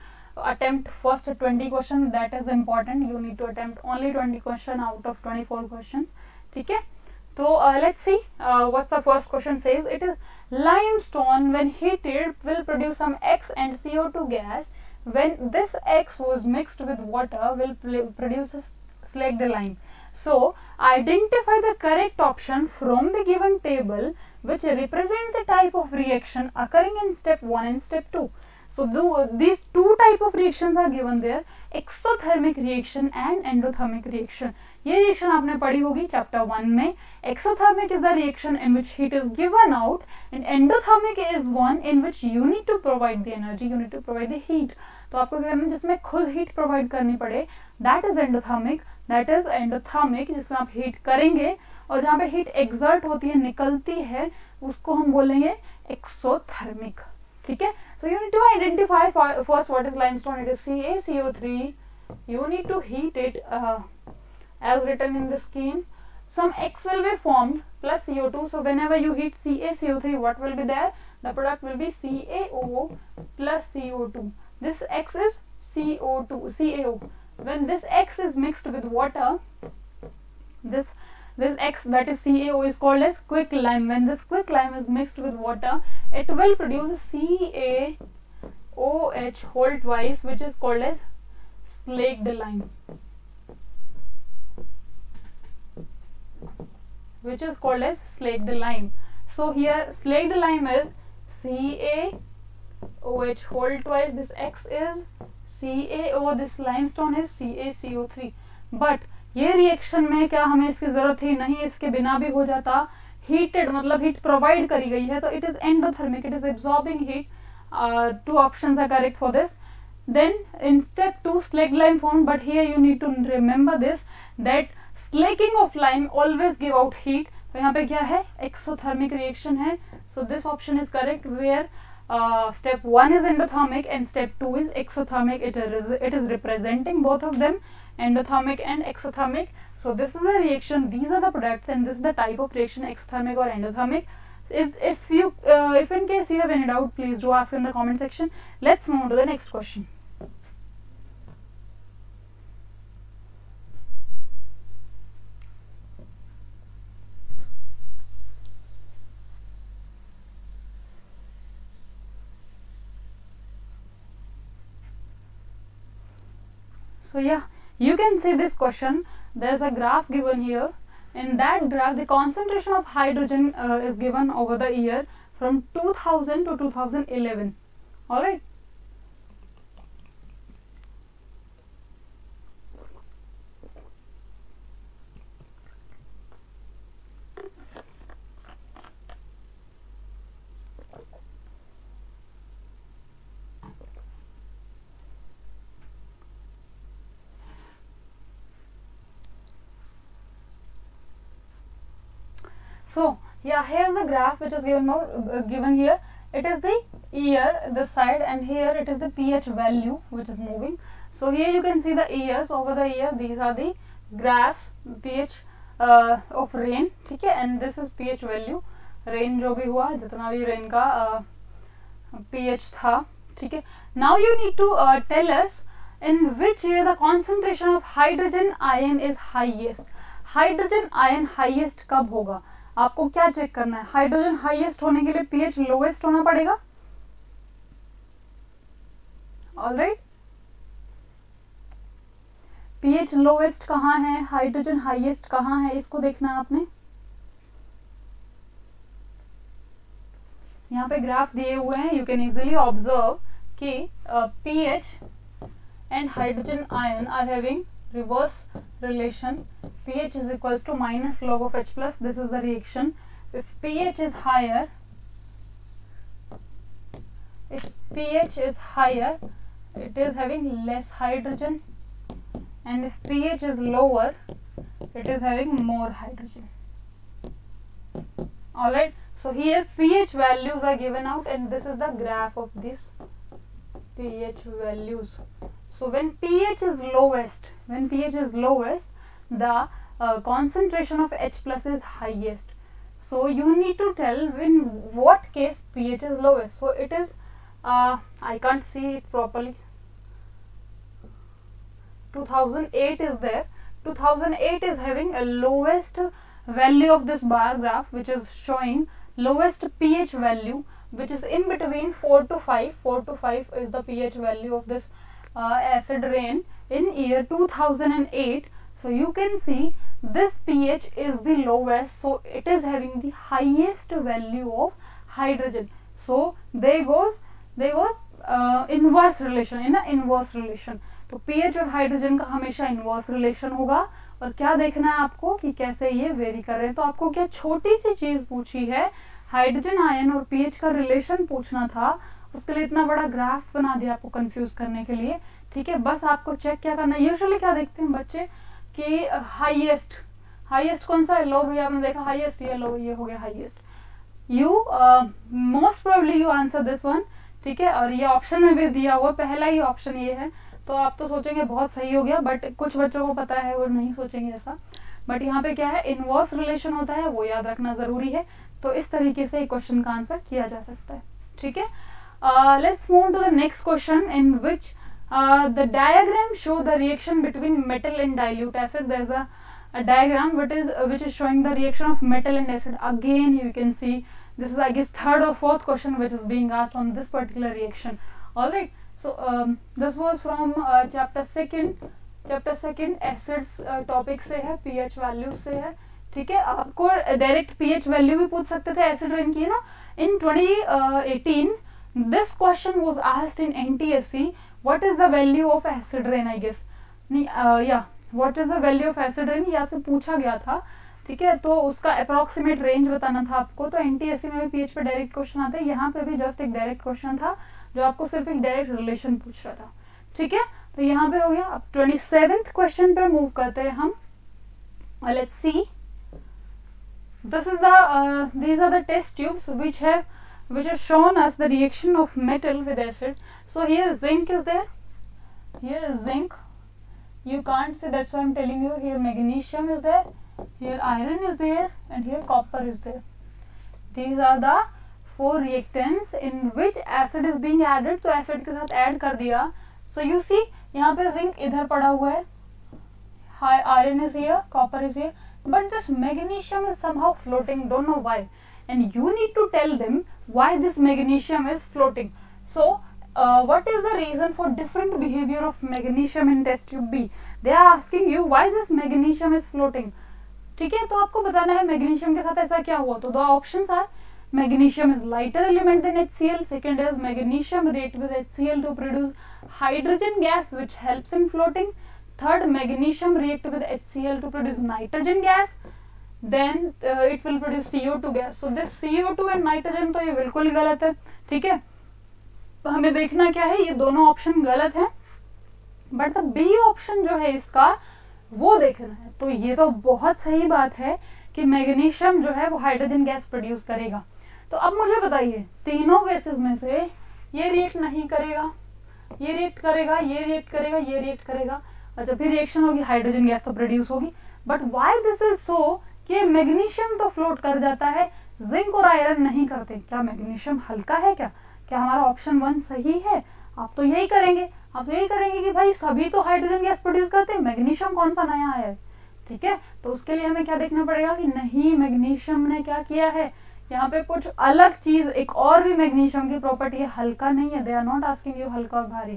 Attempt first 20 questions, that is important. You need to attempt only 20 questions out of 24 questions. ठीक है, तो let's see what's the first question says. It is limestone when heated will produce some X and CO2 gas. When this X was mixed with water will produce a slacked lime. So identify the correct option from the given table which represent the type of reaction occurring in step 1 and step 2. So these two type of reactions are given there, exothermic reaction and endothermic reaction. ये reaction आपने पढ़ी होगी chapter 1 में. Exothermic is the reaction in which heat is given out, and endothermic is one in which you need to provide the energy, you need to provide the heat. तो आपको क्या करना है, जिसमें खुद heat provide करनी पड़े, that is endothermic. That is endothermic, जिसमें आप heat करेंगे और जहाँ पे heat exert होती है, निकलती है, उसको हम बोलेंगे exothermic. ठीक है. So you need to identify first what is limestone. It is CaCO3. You need to heat it as written in the scheme. Some X will be formed plus CO2. So whenever you heat CaCO3, what will be there? The product will be CaO plus CO2. This X is CaO. When this X is mixed with water, this X, that is CaO, is called as quicklime. When this quicklime is mixed with water, it will produce CaOH whole twice, which is called as slaked lime. Which is called as slaked lime. So here slaked lime is CaOH whole twice. This X is CaO. This limestone is CaCO3. But ये reaction में क्या हमें इसकी जरूरत थी? नहीं, इसके बिना भी हो जाता. हीटेड मतलब हीट प्रोवाइड करी गई है, तो it is endothermic, it is absorbing heat. Two options are correct for this. Then in step 2 slaked lime formed, but here you need to remember this, that slaking of lime always give out heat. तो यहाँ पे क्या है? exothermic reaction है. So this option is correct, where step 1 is endothermic and step 2 is exothermic. It is representing both of them, endothermic and exothermic. So this is the reaction, these are the products, and this is the type of reaction, exothermic or endothermic. If in case you have any doubt, please do ask in the comment section. Let's move to the next question. So yeah, you can see this question. There's a graph given here. In that graph, the concentration of hydrogen is given over the year from 2000 to 2011. All right. So yeah, here's the graph which is given here. It is the year, this side, and here it is the pH value which is moving. So here you can see the years over the year. These are the graphs, pH of rain, ठीक है, and this is pH value. Rain जो भी हुआ, जितना भी rain का pH था, ठीक है. Now you need to tell us in which year the concentration of hydrogen ion is highest. Hydrogen ion highest कब होगा? आपको क्या चेक करना है? हाइड्रोजन हाईएस्ट होने के लिए पीएच लोएस्ट होना पड़ेगा. ऑलराइट, पीएच लोएस्ट कहाँ है, हाइड्रोजन हाईएस्ट कहाँ है, इसको देखना है आपने. यहाँ पे ग्राफ दिए हुए हैं, यू कैन इजिली ऑब्जर्व कि pH and hydrogen ion are having reverse relation. pH is equals to minus log of H plus. This is the reaction. If pH is higher, it is having less hydrogen, and if pH is lower, it is having more hydrogen. Alright, so here pH values are given out, and this is the graph of this pH values. So when pH is lowest, the concentration of H plus is highest. So you need to tell in what case pH is lowest. So it is, I can't see it properly. 2008 is there. 2008 is having a lowest value of this bar graph, which is showing lowest pH value, which is in between 4 to 5. 4 to 5 is the pH value of this acid rain in year 2008. So you can see this pH is the lowest, so it is having the highest value of hydrogen. So there goes inverse relation, in a inverse relation. तो pH और hydrogen का हमेशा inverse relation होगा. और क्या देखना है आपको कि कैसे ये वेरी कर रहे हैं. तो आपको क्या छोटी सी चीज पूछी है, हाइड्रोजन आयन और pH का रिलेशन पूछना था, उसके लिए इतना बड़ा ग्राफ बना दिया आपको कंफ्यूज करने के लिए. ठीक है, बस आपको चेक क्या करना है. यूजुअली क्या देखते हैं बच्चे कि हाईएस्ट कौन सा है, लो भैया आपने देखा हाईएस्ट, ये लो, ये हो गया highest. You most probably you answer this one ठीक है, और ये ऑप्शन में भी दिया हुआ पहला ही ऑप्शन ये है, तो आप तो सोचेंगे बहुत सही हो गया, बट कुछ बच्चों को पता है वो नहीं सोचेंगे ऐसा, बट यहाँ पे क्या है, इनवर्स रिलेशन होता है, वो याद रखना जरूरी है। तो इस तरीके से क्वेश्चन का आंसर किया जा सकता है। ठीक है, let's move to the next question in which the diagram show the reaction between metal and dilute acid. There is a diagram which is showing the reaction of metal and acid. Again you can see this is I guess third or fourth question which is being asked on this particular reaction. All right, so this was from chapter second acids topic से है, pH values से है। ठीक है, आपको direct pH value भी पूछ सकते थे एसिड रेन की ना। इन 2018 this question was asked in NTSC, what is the value of acid rain, I guess नहीं या what is the value of acid rain, ये आपसे पूछा गया था। ठीक है, तो उसका अप्रोक्सीमेट रेंज बताना था आपको। तो एनटीएससी में भी पीएच पे डायरेक्ट क्वेश्चन आते हैं, यहाँ पे भी जस्ट एक डायरेक्ट क्वेश्चन था जो आपको सिर्फ एक डायरेक्ट रिलेशन पूछ रहा था। ठीक है, तो यहाँ पे हो गया। अब 27th क्वेश्चन पे मूव करते हैं हम। Let's see, this is the these are the test tubes which have shown us the reaction of metal with acid. So here zinc is there, here is zinc, you can't see, that's why I'm telling you. Here magnesium is there, here iron is there, and here copper is there. These are the 4 reactants in which acid is being added. तो acid के साथ add कर दिया। So you see यहाँ पे zinc इधर पड़ा हुआ है, iron is here, copper is here, but this magnesium is somehow floating, don't know why, and you need to tell them why this magnesium is floating. So what is the reason for different behavior of magnesium in test tube B? They are asking you why this magnesium is floating. ठीक है, तो आपको बताना है magnesium के साथ ऐसा क्या हुआ। तो the options are magnesium is lighter element than HCl. Second is magnesium react with HCl to produce hydrogen gas which helps in floating. Third, magnesium react with HCl to produce nitrogen gas. Then it will produce CO2 gas. So this CO2 and nitrogen तो ये बिल्कुल गलत है। ठीक है, तो हमें देखना क्या है, ये दोनों ऑप्शन गलत है, बट द बी ऑप्शन जो है इसका वो देखना है। तो ये तो बहुत सही बात है कि मैग्नीशियम जो है वो हाइड्रोजन गैस प्रोड्यूस करेगा। तो अब मुझे बताइए, तीनों गैसेस में से ये रिएक्ट नहीं करेगा, ये रिएक्ट करेगा, ये रिएक्ट करेगा, ये रिएक्ट करेगा, अच्छा फिर रिएक्शन होगी, हाइड्रोजन गैस तो प्रोड्यूस होगी। But why this is so कि मैग्नीशियम तो फ्लोट कर जाता है, जिंक और आयरन नहीं करते। क्या मैग्नीशियम हल्का है क्या? क्या हमारा ऑप्शन 1 सही है? आप तो यही करेंगे, आप यही करेंगे कि भाई सभी तो हाइड्रोजन गैस प्रोड्यूस करते हैं, मैग्नीशियम कौन सा नया है। ठीक है, तो उसके लिए हमें क्या देखना पड़ेगा कि नहीं, मैग्नीशियम ने क्या किया है, यहाँ पे कुछ अलग चीज, एक और भी मैग्नीशियम की प्रॉपर्टी है, हल्का नहीं है। They are not asking you हल्का और भारी,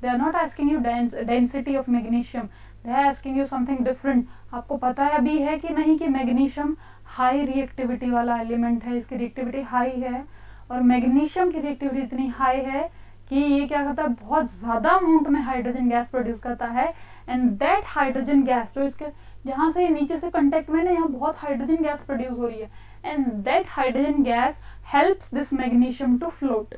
they are not asking you density of magnesium, they are asking you something different. आपको पता है भी है कि नहीं कि मैग्नीशियम हाई रिएक्टिविटी वाला एलिमेंट है, इसकी रिएक्टिविटी हाई है, और मैग्नीशियम की रिएक्टिविटी इतनी हाई है कि ये क्या करता है, बहुत ज्यादा अमाउंट में हाइड्रोजन गैस प्रोड्यूस करता है। एंड दैट हाइड्रोजन गैस जो इसके जहाँ से नीचे से कंटेक्ट में ना, यहाँ बहुत हाइड्रोजन गैस प्रोड्यूस हो रही है, and that hydrogen gas helps this magnesium to float.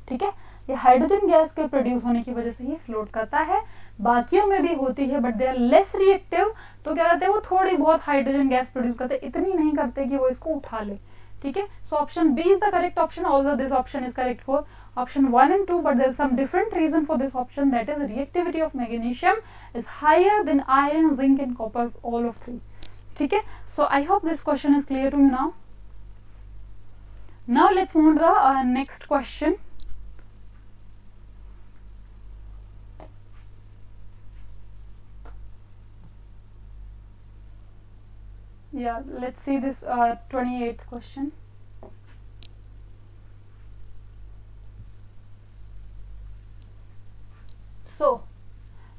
ठीक है, ये हाइड्रोजन गैस के प्रोड्यूस होने की वजह से ये फ्लोट करता है। बाकियों में भी होती है but they are less reactive, तो क्या करते हैं, वो थोड़ी बहुत हाइड्रोजन गैस प्रोड्यूस करते हैं, इतनी नहीं करते कि वो इसको उठा ले। ठीक है, so option B is the correct option, although this option is correct for option 1 and 2, but there is some different reason for this option, that is reactivity of magnesium is higher than iron, zinc and copper, all of 3. ठीक है, so I hope this question is clear to you now. Now let's move to the next question. Yeah, let's see this 28th question. So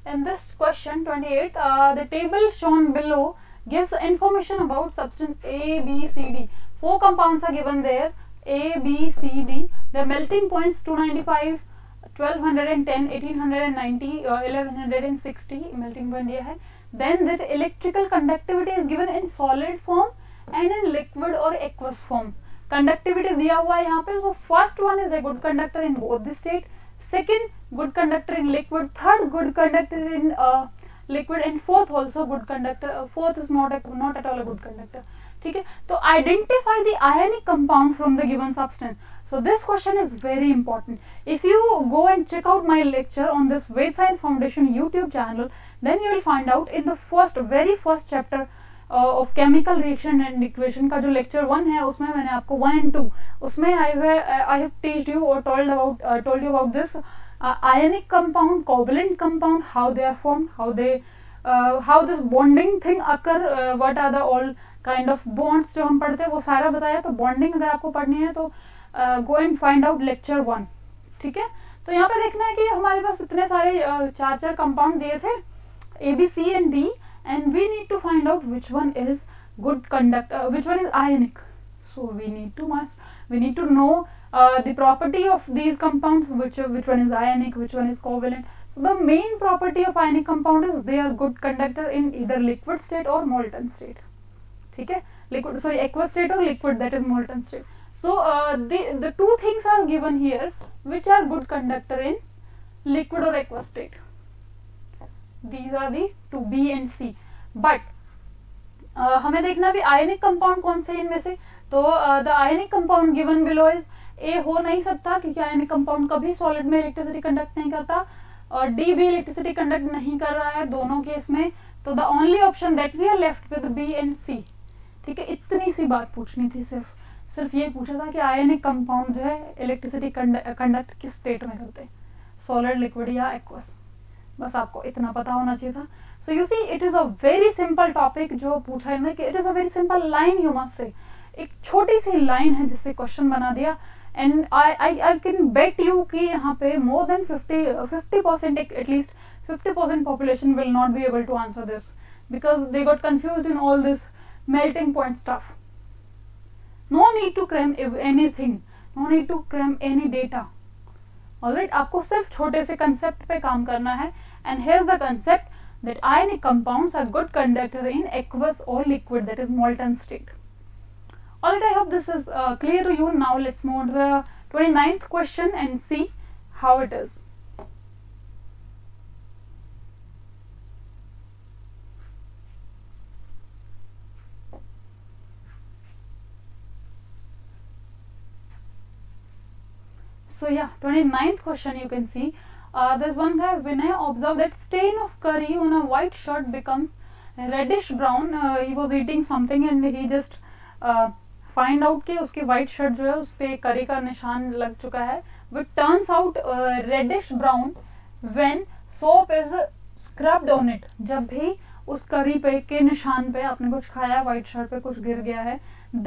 in this question 28, the table shown below gives information about substance A, B, C, D. 4 compounds are given there, A, B, C, D. The melting points 295, 1210, 1890, 1160 melting point दिया है. Then the electrical conductivity is given in solid form and in liquid or aqueous form. Conductivity दिया हुआ है यहाँ पे. So first one is a good conductor in both the state. Second, good conductor in liquid. Third, good conductor in liquid, and fourth also good conductor. Fourth is not at all a good conductor. ठीक है, तो identify the ionic compound from the given substance. So this question is very important. If you go and check out my lecture on this Ved Science Foundation YouTube channel, then you will find out in the very first chapter of chemical reaction and equation का जो lecture 1 है उसमें मैंने आपको 1 and 2 उसमें I have teached you or told you about this ionic compound, covalent compound, how they are formed, how this bonding thing occur, what are the all kind of bonds जो हम पढ़ते हैं वो सारा बताया. तो bonding अगर आपको पढ़नी है तो go and find out lecture 1. ठीक है. तो यहाँ पे देखना है कि हमारे पास इतने सारे चार कंपाउंड दिए थे A, B, C and D, and we need to find out which one is good conductor, which one is ionic. So we need to know the property of these compounds, which one is ionic, which one is covalent. So the main property of ionic compound is they are good conductor in either liquid state or molten state. ठीक है. Aqueous state or liquid, that is molten state. So the two things are given here which are good conductor in liquid or aqueous state. These are the two, B and C. But हमें देखना भी ionic compound कौन से इनमें से. तो the ionic compound given below is A हो नहीं सकता क्योंकि ionic compound कभी solid में electricity conduct नहीं करता और D भी electricity conduct नहीं कर रहा है दोनों केस में. तो the only option that we are left with B and C. ठीक है. इतनी सी बात पूछनी थी. सिर्फ ये पूछा था कि आयनिक कंपाउंड जो है इलेक्ट्रिसिटी कंडक्ट किस स्टेट में करते हैं, सॉलिड, लिक्विड या एक्वस. बस आपको इतना पता होना चाहिए था. सो you see it is a very simple topic जो पूछा है कि it is a very simple line. You must say एक छोटी सी लाइन है जिससे क्वेश्चन बना दिया. And I can bet you कि यहाँ पे more than 50% at least 50% population will not be able to answer this because they got confused in all this melting point stuff. No need to cram anything, no need to cram any data. Alright, आपको सिर्फ छोटे से concept पे काम करना है. And here's the concept that ionic compounds are good conductor in aqueous or liquid, that is molten state. Alright, I hope this is clear to you. Now let's move on to the 29th question and see how it is. So yeah, 29th question you can see. There's one guy, Vinay, observed that stain of curry on a white shirt becomes reddish brown. He was eating something and he just find out कि उसकी white shirt जो है उस पे curry का निशान लग चुका है. Which turns out reddish brown when soap is scrubbed on it. जब भी उस curry पे के निशान पे आपने कुछ खाया, white shirt पे कुछ गिर गया है,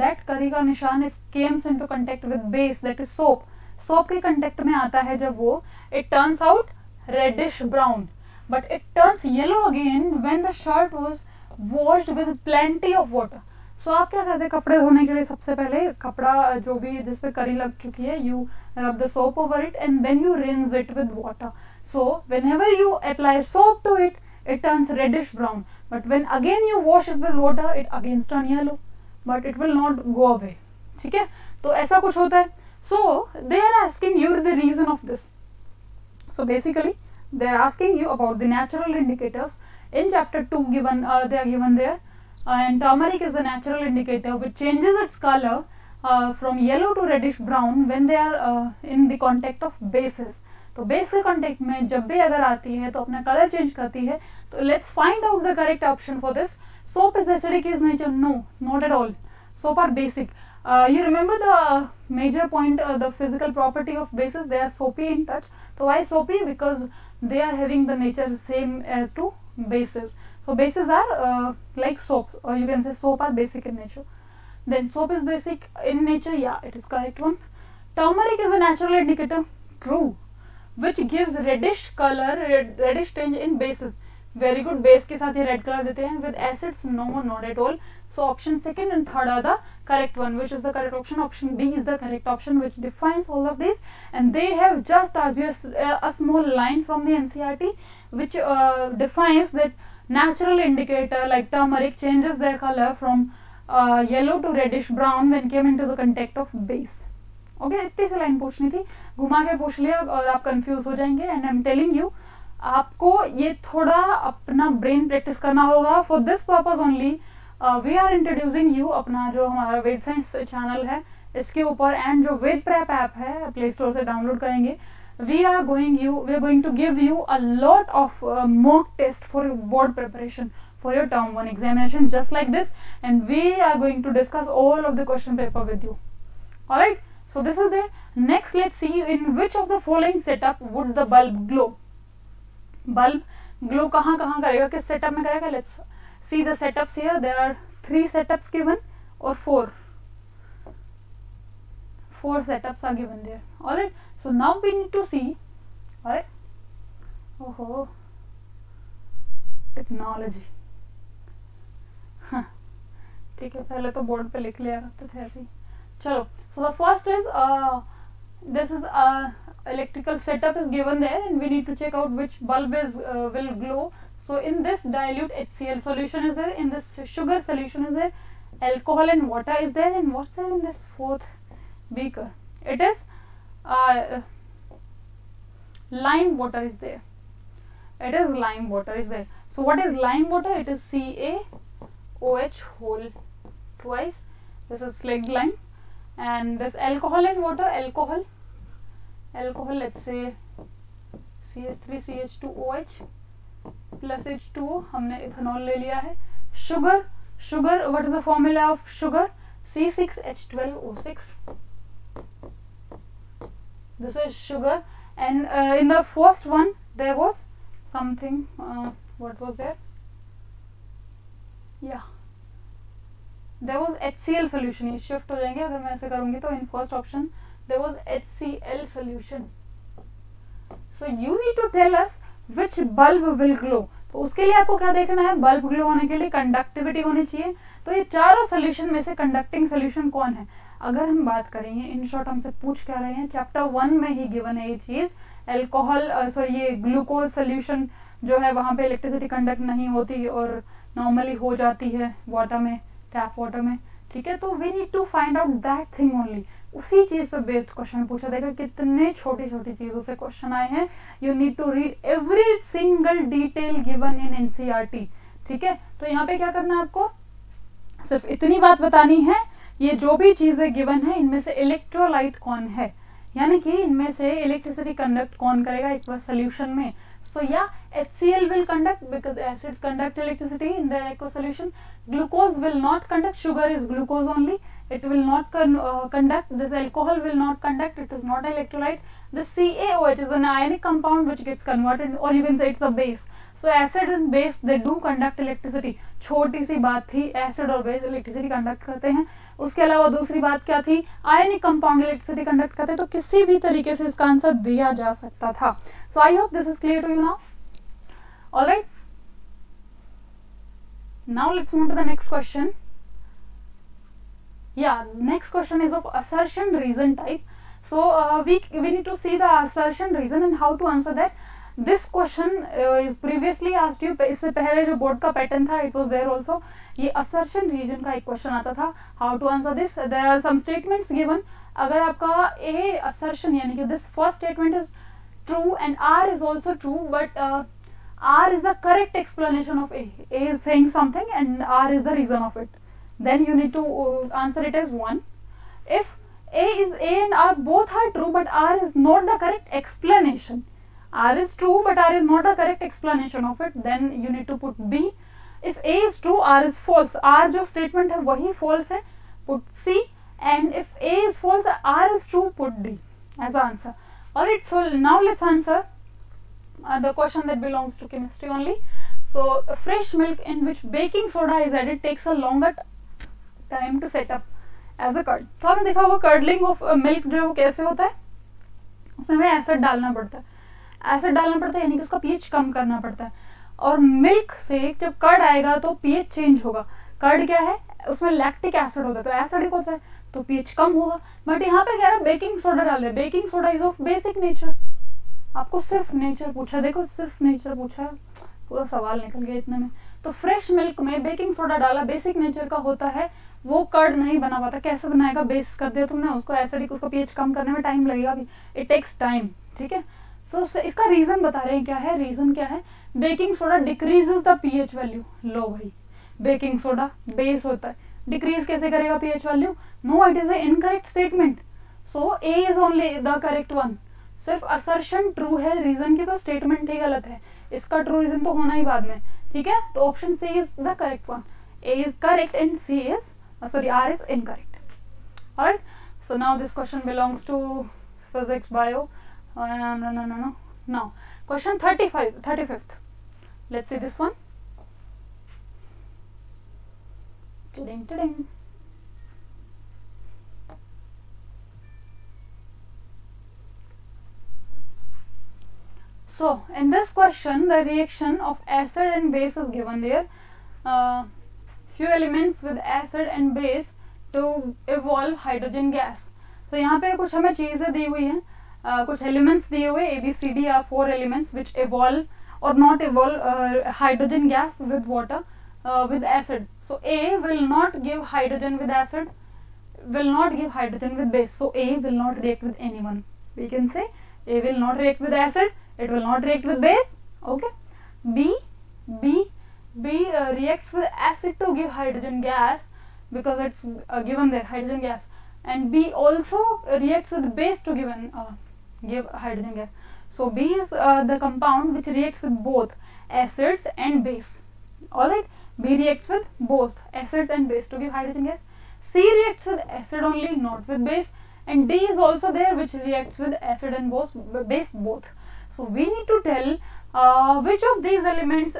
that curry का निशान if comes into contact with base, that is soap. Soap के कंटेक्ट में आता है जब वो it turns out reddish brown but it turns yellow again when the shirt was washed with plenty of water. So आप क्या करते हैं कपड़े धोने के लिए सबसे पहले कपड़ा जो भी जिस पे करी लग चुकी है you rub the soap over it and then you rinse it with water. So whenever you apply soap to it it turns reddish brown, but when again you wash it with water it again turn yellow but it will not go away. ठीक है. तो ऐसा कुछ होता है. So they are asking you the reason of this. So basically they are asking you about the natural indicators. In chapter 2 given they are given there and turmeric is a natural indicator which changes its color from yellow to reddish brown when they are in the contact of bases. तो base के contact में जब भी अगर आती है तो अपना कलर चेंज करती है. तो let's find out the correct option for this. Soap is acidic is nature? No, not at all. Soap are basic. You remember the major point, the physical property of bases, they are soapy in touch. So why soapy? Because they are having the nature same as to bases. So bases are like soaps, or you can say soap are basic in nature. Then soap is basic in nature, yeah, it is correct one. Turmeric is a natural indicator, true, which gives reddish color, reddish tinge in bases. Very good. base के साथ ये red color देते हैं. With acids, no, not at all. So option second and third are the correct one. Which is the correct option? Option B is the correct option which defines all of these, and they have just asked you a small line from the NCERT which defines that natural indicator like turmeric changes their color from yellow to reddish brown when came into the contact of base. Okay, इतनी सी line पूछनी थी, घुमा के पूछ लिया और आप confuse हो जाएंगे. And I am telling you आपको ये थोड़ा अपना ब्रेन प्रैक्टिस करना होगा. For this purpose only we are introducing you अपना जो हमारा वेद साइंस चैनल है इसके ऊपर, एंड जो वेद प्रेप ऐप है प्ले स्टोर से डाउनलोड करेंगे, we are going to give you a lot of mock test for board preparation for your term 1 examination just like this, and we are going to discuss all of the question paper with you. All right, so this is there. Next, let's see in which of the following setup would the bulb glow. Bulb glow कहाँ कहाँ करेगा, किस setup में करेगा? Let's see the setups here. There are 3 setups given or 4 setups are given there. All right, so now we need to see. All right, oh technology. ठीक है, पहले तो बोर्ड पे लिख लिया करते थे ऐसे ही. चलो, so the first is this is electrical setup is given there, and we need to check out which bulb is will glow. So in this dilute HCl solution is there, in this sugar solution is there, alcohol and water is there, and what's there in this fourth beaker? It is lime water is there. It is lime water is there. So what is lime water? It is CaOH whole twice. This is slaked lime. And this alcohol and water, alcohol, let's say CH3CH2OH plus H2O, हमने ethanol ले लिया है. Sugar, what is the formula of sugar? C6H12O6. This is sugar. And in the first one there was something, what was there? Yeah, there was HCl solution. ये shift हो जाएंगे अगर मैं ऐसे करूँगी तो. in first option there was HCl solution. So you need to tell us which bulb will glow. तो उसके लिए आपको क्या देखना है? बल्ब ग्लो होने के लिए कंडक्टिविटी होनी चाहिए. तो ये चारों सोल्यूशन में से कंडक्टिंग सोल्यूशन कौन है? अगर हम बात करेंगे, इन शॉर्ट हमसे पूछ क्या रहे हैं, चैप्टर 1 में ही गिवन है ये चीज. एल्कोहल ये ग्लूकोज सोल्यूशन जो है वहां पे इलेक्ट्रिसिटी कंडक्ट नहीं होती और नॉर्मली हो जाती है वाटर में, टैप वाटर में. ठीक है, तो we need to find out that thing only. उसी चीज पे बेस्ड क्वेश्चन पूछा. देखा कितने छोटी छोटी चीजों से क्वेश्चन आए हैं. You need to read every single detail given in NCERT. ठीक है, तो यहाँ पे क्या करना है आपको? सिर्फ इतनी बात बतानी है, ये जो भी चीजें गिवन है इनमें से इलेक्ट्रोलाइट कौन है, यानी कि इनमें से इलेक्ट्रिसिटी कंडक्ट कौन करेगा एक बार सोल्यूशन में. So yeah, HCl will conduct because acids conduct electricity in their aqueous solution. Glucose will not conduct. Sugar is glucose only. It will not conduct. This alcohol will not conduct. It is not electrolyte. This CaOH is an ionic compound which gets converted, or you can say it's a base. So acid and base they do conduct electricity. छोटी सी बात थी, acid और base electricity conduct करते हैं. उसके अलावा दूसरी बात क्या थी? आयनिक कंपाउंड इलेक्ट्रिसिटी कंडक्ट करते हैं. तो किसी भी तरीके से इसका आंसर दिया जा सकता था. So I hope this is clear to you now. Alright, now let's move to the next question. Yeah, next question is of assertion reason type. So we need to see the assertion reason and how to answer that. This question is previously asked you. इससे पहले जो board का pattern था, it was there also. ये assertion reason का एक question आता था. How to answer this? There are some statements given. अगर आपका A assertion यानी कि this first statement is true and R is also true, but R is the correct explanation of A. A is saying something and R is the reason of it. Then you need to answer it as 1. If A and R both are true but R is not the correct explanation, R is true but R is not the correct explanation of it, then you need to put B. If A is true, R is false, R जो statement है वही false है, put C. And if A is false, R is true, put D as answer. Alright, so now let's answer the question that belongs to chemistry only. So fresh milk in which baking soda is added takes a longer time to set up as a curd. तो आपने देखा होगा curdling of milk जो है वो कैसे होता है, उसमें हमें एसिड डालना पड़ता है. एसिड डालना पड़ता है यानी कि उसका पीएच कम करना पड़ता है. और मिल्क से जब कर्ड आएगा तो पीएच चेंज होगा. कर्ड क्या है, उसमें लैक्टिक एसिड होता है, तो एसिडिक होता है तो पीएच कम होगा. बट यहाँ पे कह रहा है बेकिंग सोडा डाल दे. Baking soda is of basic nature. आपको सिर्फ नेचर पूछा, देखो सिर्फ नेचर पूछा है, पूरा सवाल निकल गया इतने में. तो फ्रेश मिल्क में बेकिंग सोडा डाला, बेसिक नेचर का होता है, वो कर्ड नहीं बना पाता. कैसे बनाएगा? बेस कर दिया तुमने उसको एसिडिक, उसको पीएच कम करने में टाइम लगेगा भी, इट टेक्स टाइम. ठीक है, तो इसका रीजन बता रहे हैं क्या है. रीजन क्या है? Baking soda decreases the pH value. लो भाई, बेकिंग सोडा बेस होता है, डिक्रीज कैसे करेगा pH value? No, it is a incorrect statement, so A is only the correct one. सिर्फ असर्शन ट्रू है, रीजन की तो स्टेटमेंट ही गलत है, इसका ट्रू रीजन तो होना ही बाद में. ठीक है, तो option C is the correct one. A is correct and C is are is incorrect. Alright, so now this question belongs to physics bio. No. Now question 35th. Let's see this one. Tiding. So in this question the reaction of acid and base is given there. Few elements with acid and base to evolve hydrogen gas. तो यहाँ पे कुछ हमें चीजें दी हुई हैं, कुछ elements दिए हुए ABCD are 4 elements which evolve or not evolve hydrogen gas with water with acid. So A will not give hydrogen with acid, will not give hydrogen with base. So A will not react with anyone. We can say A will not react with acid, it will not react with base. Okay. B reacts with acid to give hydrogen gas because it's given there, hydrogen gas, and B also reacts with base to give hydrogen gas. So B is the compound which reacts with both acids and base. Alright, B reacts with both acids and base to give hydrogen gas. C reacts with acid only, not with base, and D is also there which reacts with acid and base both. So we need to tell which of these elements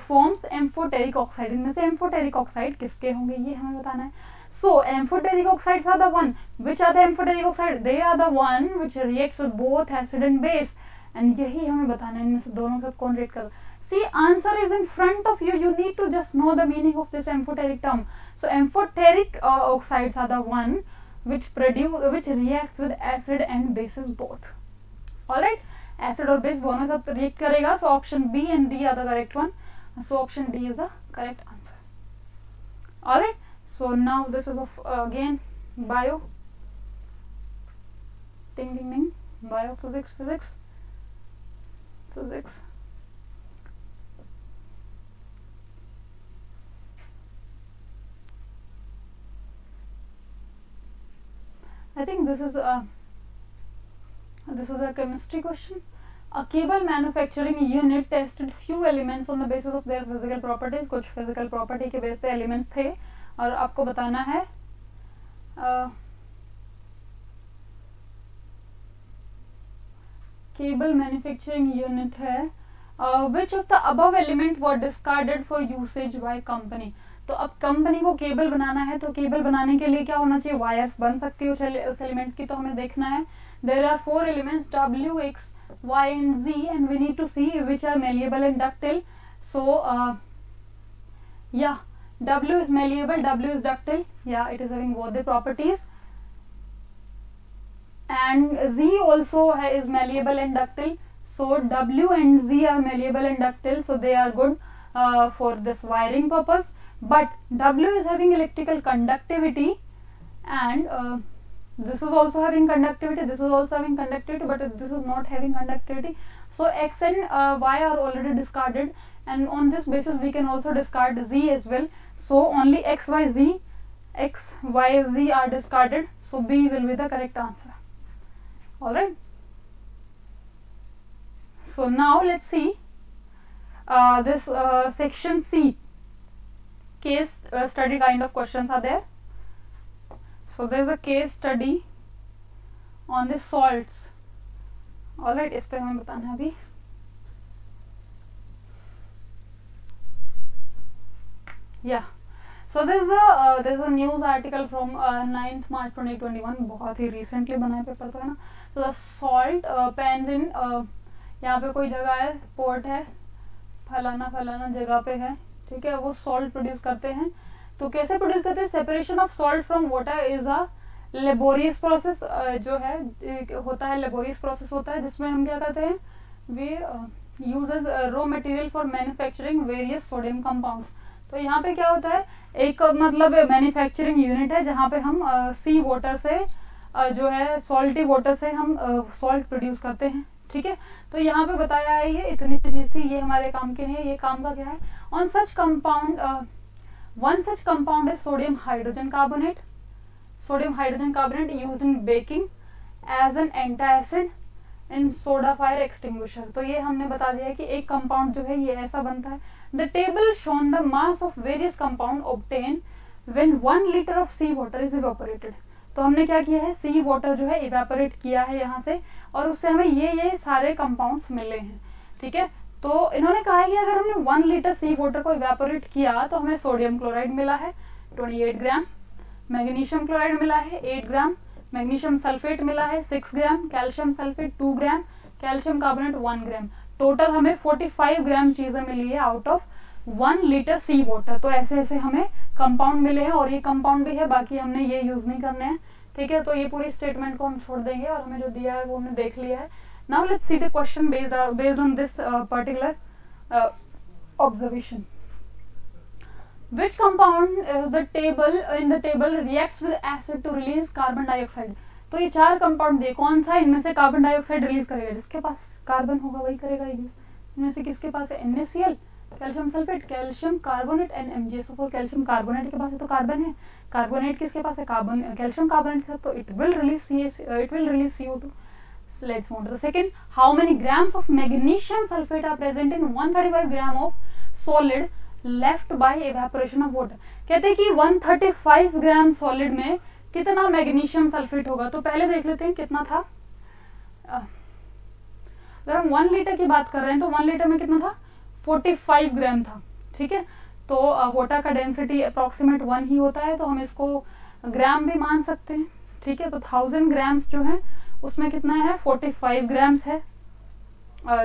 forms amphoteric oxide. इनमें से amphoteric oxide किसके होंगे ये हमें बताना है. So amphoteric oxides are the one. Which are the amphoteric oxide? They are the one which reacts with both acid and base. And यही हमें बताना है इनमें से दोनों का कौन react कर. See, answer is in front of you. You need to just know the meaning of this amphoteric term. So amphoteric oxides are the one which reacts with acid and bases both. Alright, acid और base दोनों साथ react करेगा. So option B and D are the correct one. So option D is the correct answer. Alright. So now this is of again bio. Ding. Biophysics. I think this is a chemistry question. A cable manufacturing unit tested few elements on the basis of their physical properties. कुछ physical property के base पे elements थे और आपको बताना है cable manufacturing unit है. Which of the above element were discarded for usage by company. तो अब कंपनी को केबल बनाना है, तो केबल बनाने के लिए क्या होना चाहिए, वायर्स बन सकती है उस एलिमेंट की, तो हमें देखना है. There are 4 elements W, X, Y and Z and we need to see which are malleable and ductile. So yeah, W is malleable, W is ductile. Yeah, it is having both the properties. And Z also is malleable and ductile. So W and Z are malleable and ductile, so they are good for this wiring purpose. But W is having electrical conductivity, and this is also having conductivity, this is also having conductivity, but this is not having conductivity. So X and Y are already discarded, and on this basis we can also discard Z as well. So only X, Y, Z are discarded. So B will be the correct answer. Alright. So now let's see this section C. Case study kind of questions are there. So there is a case study on the salts. Alright, इस पे हमें बताना है अभी. Yeah. So there is a news article from 9th March 2021. बहुत ही recently बना है paper तो है ना. So the salt Panjin, यहाँ पे कोई जगह है, पोर्ट है, फलाना जगह पे है, ठीक है, वो सॉल्ट प्रोड्यूस करते हैं. तो कैसे प्रोड्यूस करते हैं, separation of salt from water is a laborious process. जो है होता है लेबोरियस प्रोसेस होता है, जिसमें हम क्या करते हैं, we uses raw material for manufacturing various sodium compounds. तो यहाँ पे क्या होता है, एक मतलब मैन्युफैक्चरिंग यूनिट है जहाँ पे हम सी वाटर से जो है सॉल्टी वाटर से हम सॉल्ट प्रोड्यूस करते हैं. ठीक है, तो यहाँ पे बताया है ये इतनी सी चीज थी, ये हमारे काम के लिए, ये काम का क्या है. On such compound one such compound है sodium hydrogen carbonate. Sodium hydrogen carbonate used in baking as an antacid in soda fire extinguisher. तो ये हमने बता दिया है कि एक कंपाउंड जो है ये ऐसा बनता है। The table shown the mass of various compound obtain when 1 litre of sea water is evaporated. तो हमने क्या किया है, सी वाटर जो है इवेपोरेट किया है यहाँ से, और उससे हमें ये सारे कंपाउंड्स मिले हैं। ठीक है, तो इन्होंने कहा है कि अगर हमने 1 लीटर सी वाटर को इवेपोरेट किया तो हमें सोडियम क्लोराइड मिला है 28 ग्राम, मैग्नीशियम क्लोराइड मिला है 8 ग्राम, मैग्नीशियम सल्फेट मिला है 6 gram, calcium sulphate 2 gram, calcium carbonate 1 gram. Total हमें 45 ग्राम चीजें मिली है out of 1 litre sea water. तो ऐसे ऐसे हमें कंपाउंड मिले हैं, और ये कंपाउंड भी है, बाकी हमने ये यूज नहीं करने हैं। ठीक है, तो ये पूरी स्टेटमेंट को हम छोड़ देंगे, और हमें जो दिया है वो हमने देख लिया है। Now let's see the question based on this particular observation. Which compound is the table in the table reacts with acid to release carbon dioxide? तो ये 4 कंपाउंड दिए, कौन सा इनमें से कार्बन डाइऑक्साइड रिलीज करेगा? जिसके पास कार्बन होगा वही करेगा। इनमें से किसके पास है? NaCl, calcium sulphate, calcium carbonate, NMgSO4। Calcium carbonate के पास है तो कार्बन है, कार्बोनेट किसके पास है? कार्बन, कैल्शियम कार्बोनेट के साथ, तो it will release CO2. So let's move to the second. How many grams of magnesium sulfate are present in 135 gram of solid left by evaporation of water? कहते हैं कि 135 ग्राम solid में कितना magnesium sulphate होगा। तो पहले देख लेते हैं कितना था। अगर हम 1 लीटर की बात कर रहे हैं तो 1 लीटर में कितना था? 45 ग्राम था। ठीक है, तो वाटर का डेंसिटी अप्रोक्सीमेट 1 ही होता है, तो हम इसको ग्राम भी मान सकते हैं। ठीक है, तो 1000 ग्राम्स जो है उसमें कितना है? 45 ग्राम्स है।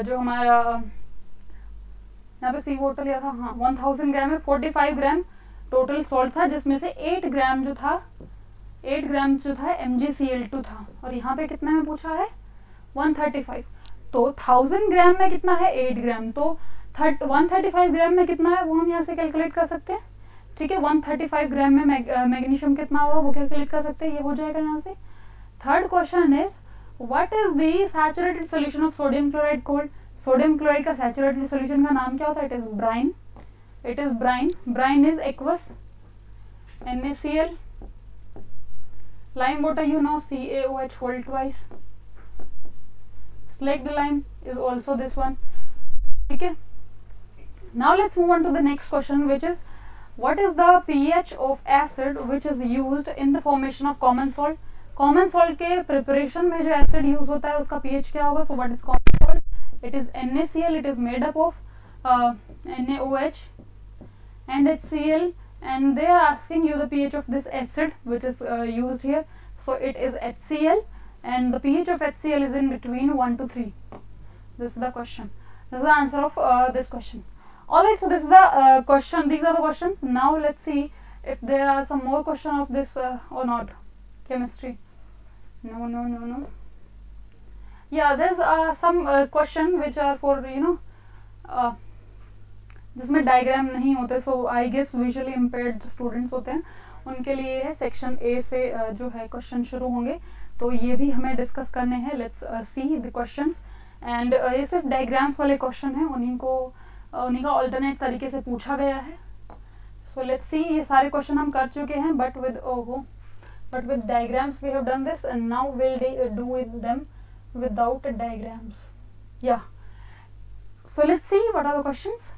जो हमारा यहाँ पे सी वाटर लिया था, हाँ 1000 ग्राम में 45 ग्राम टोटल सॉल्ट था, जिसमें से 8 ग्राम जो था MgCl2 था। और यहाँ पे कितना में पूछा है? 135। तो 1000 ग्राम में कितना है? 8 ग्राम। तो 135 ग्राम में कितना है वो हम यहाँ से कैलकुलेट कर सकते हैं। ठीक है, 135 ग्राम में मैग्नीशियम कितना होगा वो कैलकुलेट कर सकते हैं, ये हो जाएगा यहाँ से। Third question is what is the saturated solution of sodium chloride cold? Sodium chloride का सैचुरेटेड सॉल्यूशन का नाम क्या होता है? It is brine. Brine is aqueous, NaCl, lime water you know, CaOH whole twice, slaked lime is also this one. ठीक है, now let's move on to the next question, which is what is the pH of acid which is used in the formation of common salt? Common salt के preparation में जो acid use होता है उसका pH क्या होगा? So what is common salt? It is NaCl, it is made up of NaOH and HCl, and they are asking you the pH of this acid which is used here. So it is HCl, and the pH of HCl is in between 1 to 3. This is the question. This is the answer of this question. Alright, so this is the question. These are the questions. Now let's see if there are some more question of this or not. Chemistry. No. Yeah, there's some question which are for जिसमें diagram नहीं होते, सो I guess visually impaired जो students होते हैं उनके लिए है। Section A से जो है क्वेश्चन शुरू होंगे, तो ये भी हमें डिस्कस करने हैं। Let's see the questions, and ये सिर्फ डायग्राम्स वाले क्वेश्चन हैं, उन्हीं का ऑल्टरनेट तरीके से पूछा गया है। सो लेट्स सी, ये सारे क्वेश्चन हम कर चुके हैं, but with diagrams we have done this, and now will do with them without diagrams. या so let's see what are the questions.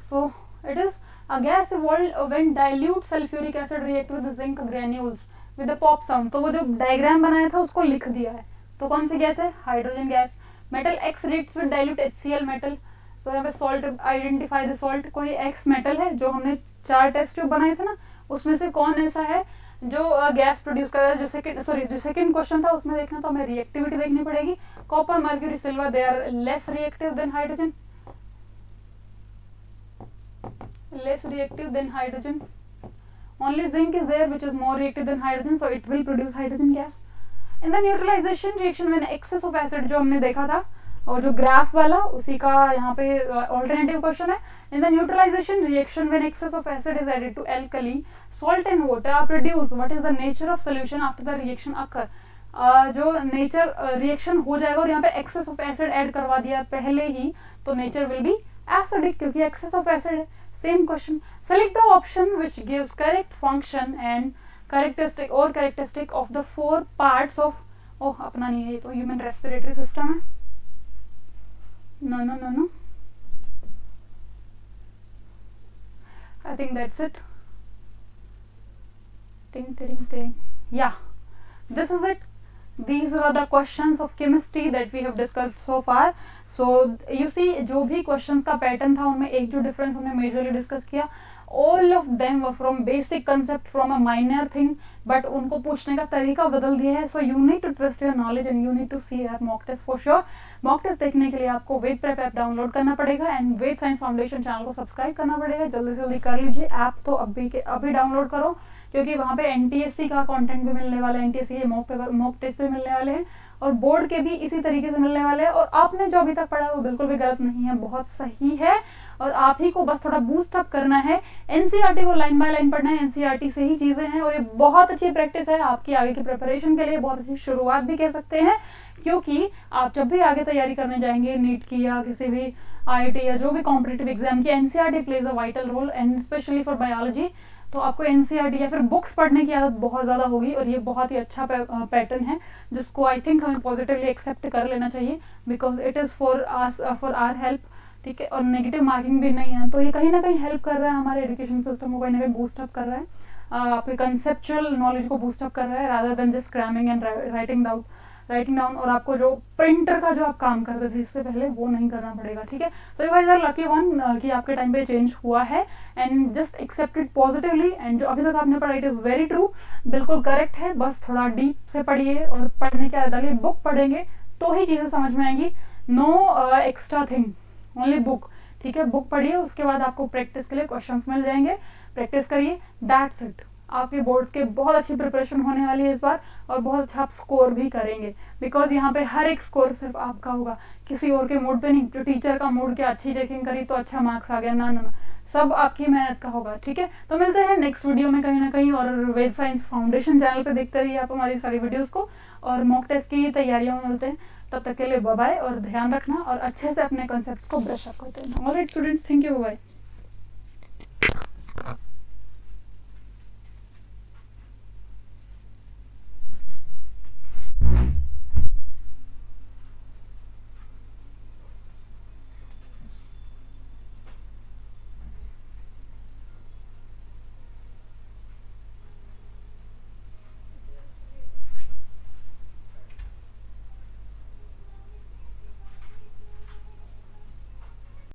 So it is a gas evolved when dilute sulfuric acid react with zinc granules with a pop sound. तो वो जो diagram बनाया था उसको लिख दिया है। तो कौन सी गैस है? Hydrogen gas. Metal X reacts with dilute HCl metal. तो यहाँ पे सॉल्ट, आइडेंटिफाई द सॉल्ट। कोई X मेटल है जो हमने 4 टेस्ट ट्यूब बनाए थे ना, उसमें से कौन ऐसा है जो गैस प्रोड्यूस कर रहा है? जो सेकंड क्वेश्चन था उसमें देखना तो हमें रिएक्टिविटी देखनी पड़ेगी। Copper, mercury, silver, they are less reactive than hydrogen, only zinc is there which is more reactive than hydrogen, so it will produce hydrogen gas. In the neutralization reaction when excess of acid, जो हमने देखा था और जो graph वाला उसी का यहाँ पे ऑल्टरनेटिव क्वेश्चन है। In the neutralization reaction when excess of acid is added to alkali, salt and water are produced. What is the nature of solution after the reaction occur? जो नेचर रिएक्शन हो जाएगा और यहाँ पे excess of acid add करवा दिया पहले ही, तो नेचर विल बी एसिडिक क्योंकि एक्सेस ऑफ एसिड है। Same question, select the option which gives correct function and characteristic of the 4 parts of, oh अपना नहीं है ये तो, ह्यूमन रेस्पिरेटरी सिस्टम है, no no no no, I think that's it, ting. Yeah, this is it. These are the questions of chemistry that we have discussed so far. So you see, जो भी questions का pattern था उनमें एक जो difference हमने majorly discuss किया, all of them were from basic concept, from a minor thing, but उनको पूछने का तरीका बदल दिया है. So you need to twist your knowledge and you need to see our mock test for sure. Mock test देखने के लिए आपको वेद प्रेप ऐप डाउनलोड करना पड़ेगा and Ved science foundation channel को सब्सक्राइब करना पड़ेगा. जल्दी से जल्दी कर लीजिए ऐप, तो अभी डाउनलोड करो, क्योंकि वहाँ पे एनटीएससी का कंटेंट भी मिलने वाला है, एनटीएससी के मॉक टेस्ट भी मिलने वाले हैं और बोर्ड के भी इसी तरीके से मिलने वाले हैं. और आपने जो अभी तक पढ़ा वो बिल्कुल भी गलत नहीं है, बहुत सही है और आप ही को बस थोड़ा बूस्ट अप करना है. एनसीईआरटी को लाइन बाय लाइन पढ़ना है, एनसीईआरटी से ही चीजें हैं और ये बहुत अच्छी प्रैक्टिस है आपकी आगे की प्रिपरेशन के लिए, बहुत अच्छी शुरुआत भी कह सकते हैं. क्योंकि आप जब भी आगे तैयारी करने जाएंगे नीट की या किसी भी आईआईटी या जो भी कॉम्पिटिटिव एग्जाम की, NCERT plays a vital role and specially for biology. तो आपको एनसीईआरटी या फिर बुक्स पढ़ने की आदत बहुत ज़्यादा होगी और ये बहुत ही अच्छा पैटर्न है जिसको आई थिंक हमें पॉजिटिवली एक्सेप्ट कर लेना चाहिए, because it is for our help. ठीक है, और नेगेटिव मार्किंग भी नहीं है, तो ये कहीं ना कहीं हेल्प कर रहा है हमारे एजुकेशन सिस्टम को, कहीं ना कहीं बूस्टअप कर रहा है, आपके कंसेप्चुअल नॉलेज को बूस्टअप कर रहा है rather than just cramming and writing down. और आपको जो प्रिंटर का जो आप काम करते थे इससे पहले वो नहीं करना पड़ेगा. ठीक है, तो you guys are lucky one कि आपके टाइम पे चेंज हुआ है and just accept it positively. And जो अभी तक आपने पढ़ा इट इज़ वेरी ट्रू, बिल्कुल करेक्ट है. बस थोड़ा डीप से पढ़िए और पढ़ने की आदत डालिए. बुक पढ़ेंगे तो ही चीज़ें समझ में आएंगी, no extra thing, only book. ठीक है, बुक पढ़िए, उसके बाद आपको प्रैक्टिस के लिए क्वेश्चंस मिल जाएंगे, प्रैक्टिस करिए, दैट्स इट. आपके बोर्ड्स के बहुत अच्छी प्रिपरेशन होने वाली है इस बार और बहुत अच्छा आप स्कोर भी करेंगे, बिकॉज यहाँ पे हर एक स्कोर सिर्फ आपका होगा, किसी और के मूड पे नहीं. जो टीचर का मूड क्या अच्छी चेकिंग करी तो अच्छा मार्क्स आ गया, ना ना ना, सब आपकी मेहनत का होगा. ठीक है, तो मिलते हैं नेक्स्ट वीडियो में कहीं ना कहीं, और वेद साइंस फाउंडेशन चैनल पे देखते रहिए आप हमारी सारी वीडियोज़ को, और मॉक टेस्ट की तैयारियों में मिलते हैं. तब तक के लिए बाय बाय और ध्यान रखना और अच्छे से अपने कॉन्सेप्ट्स को ब्रश अप करते हैं. Alright students, thank you, bye.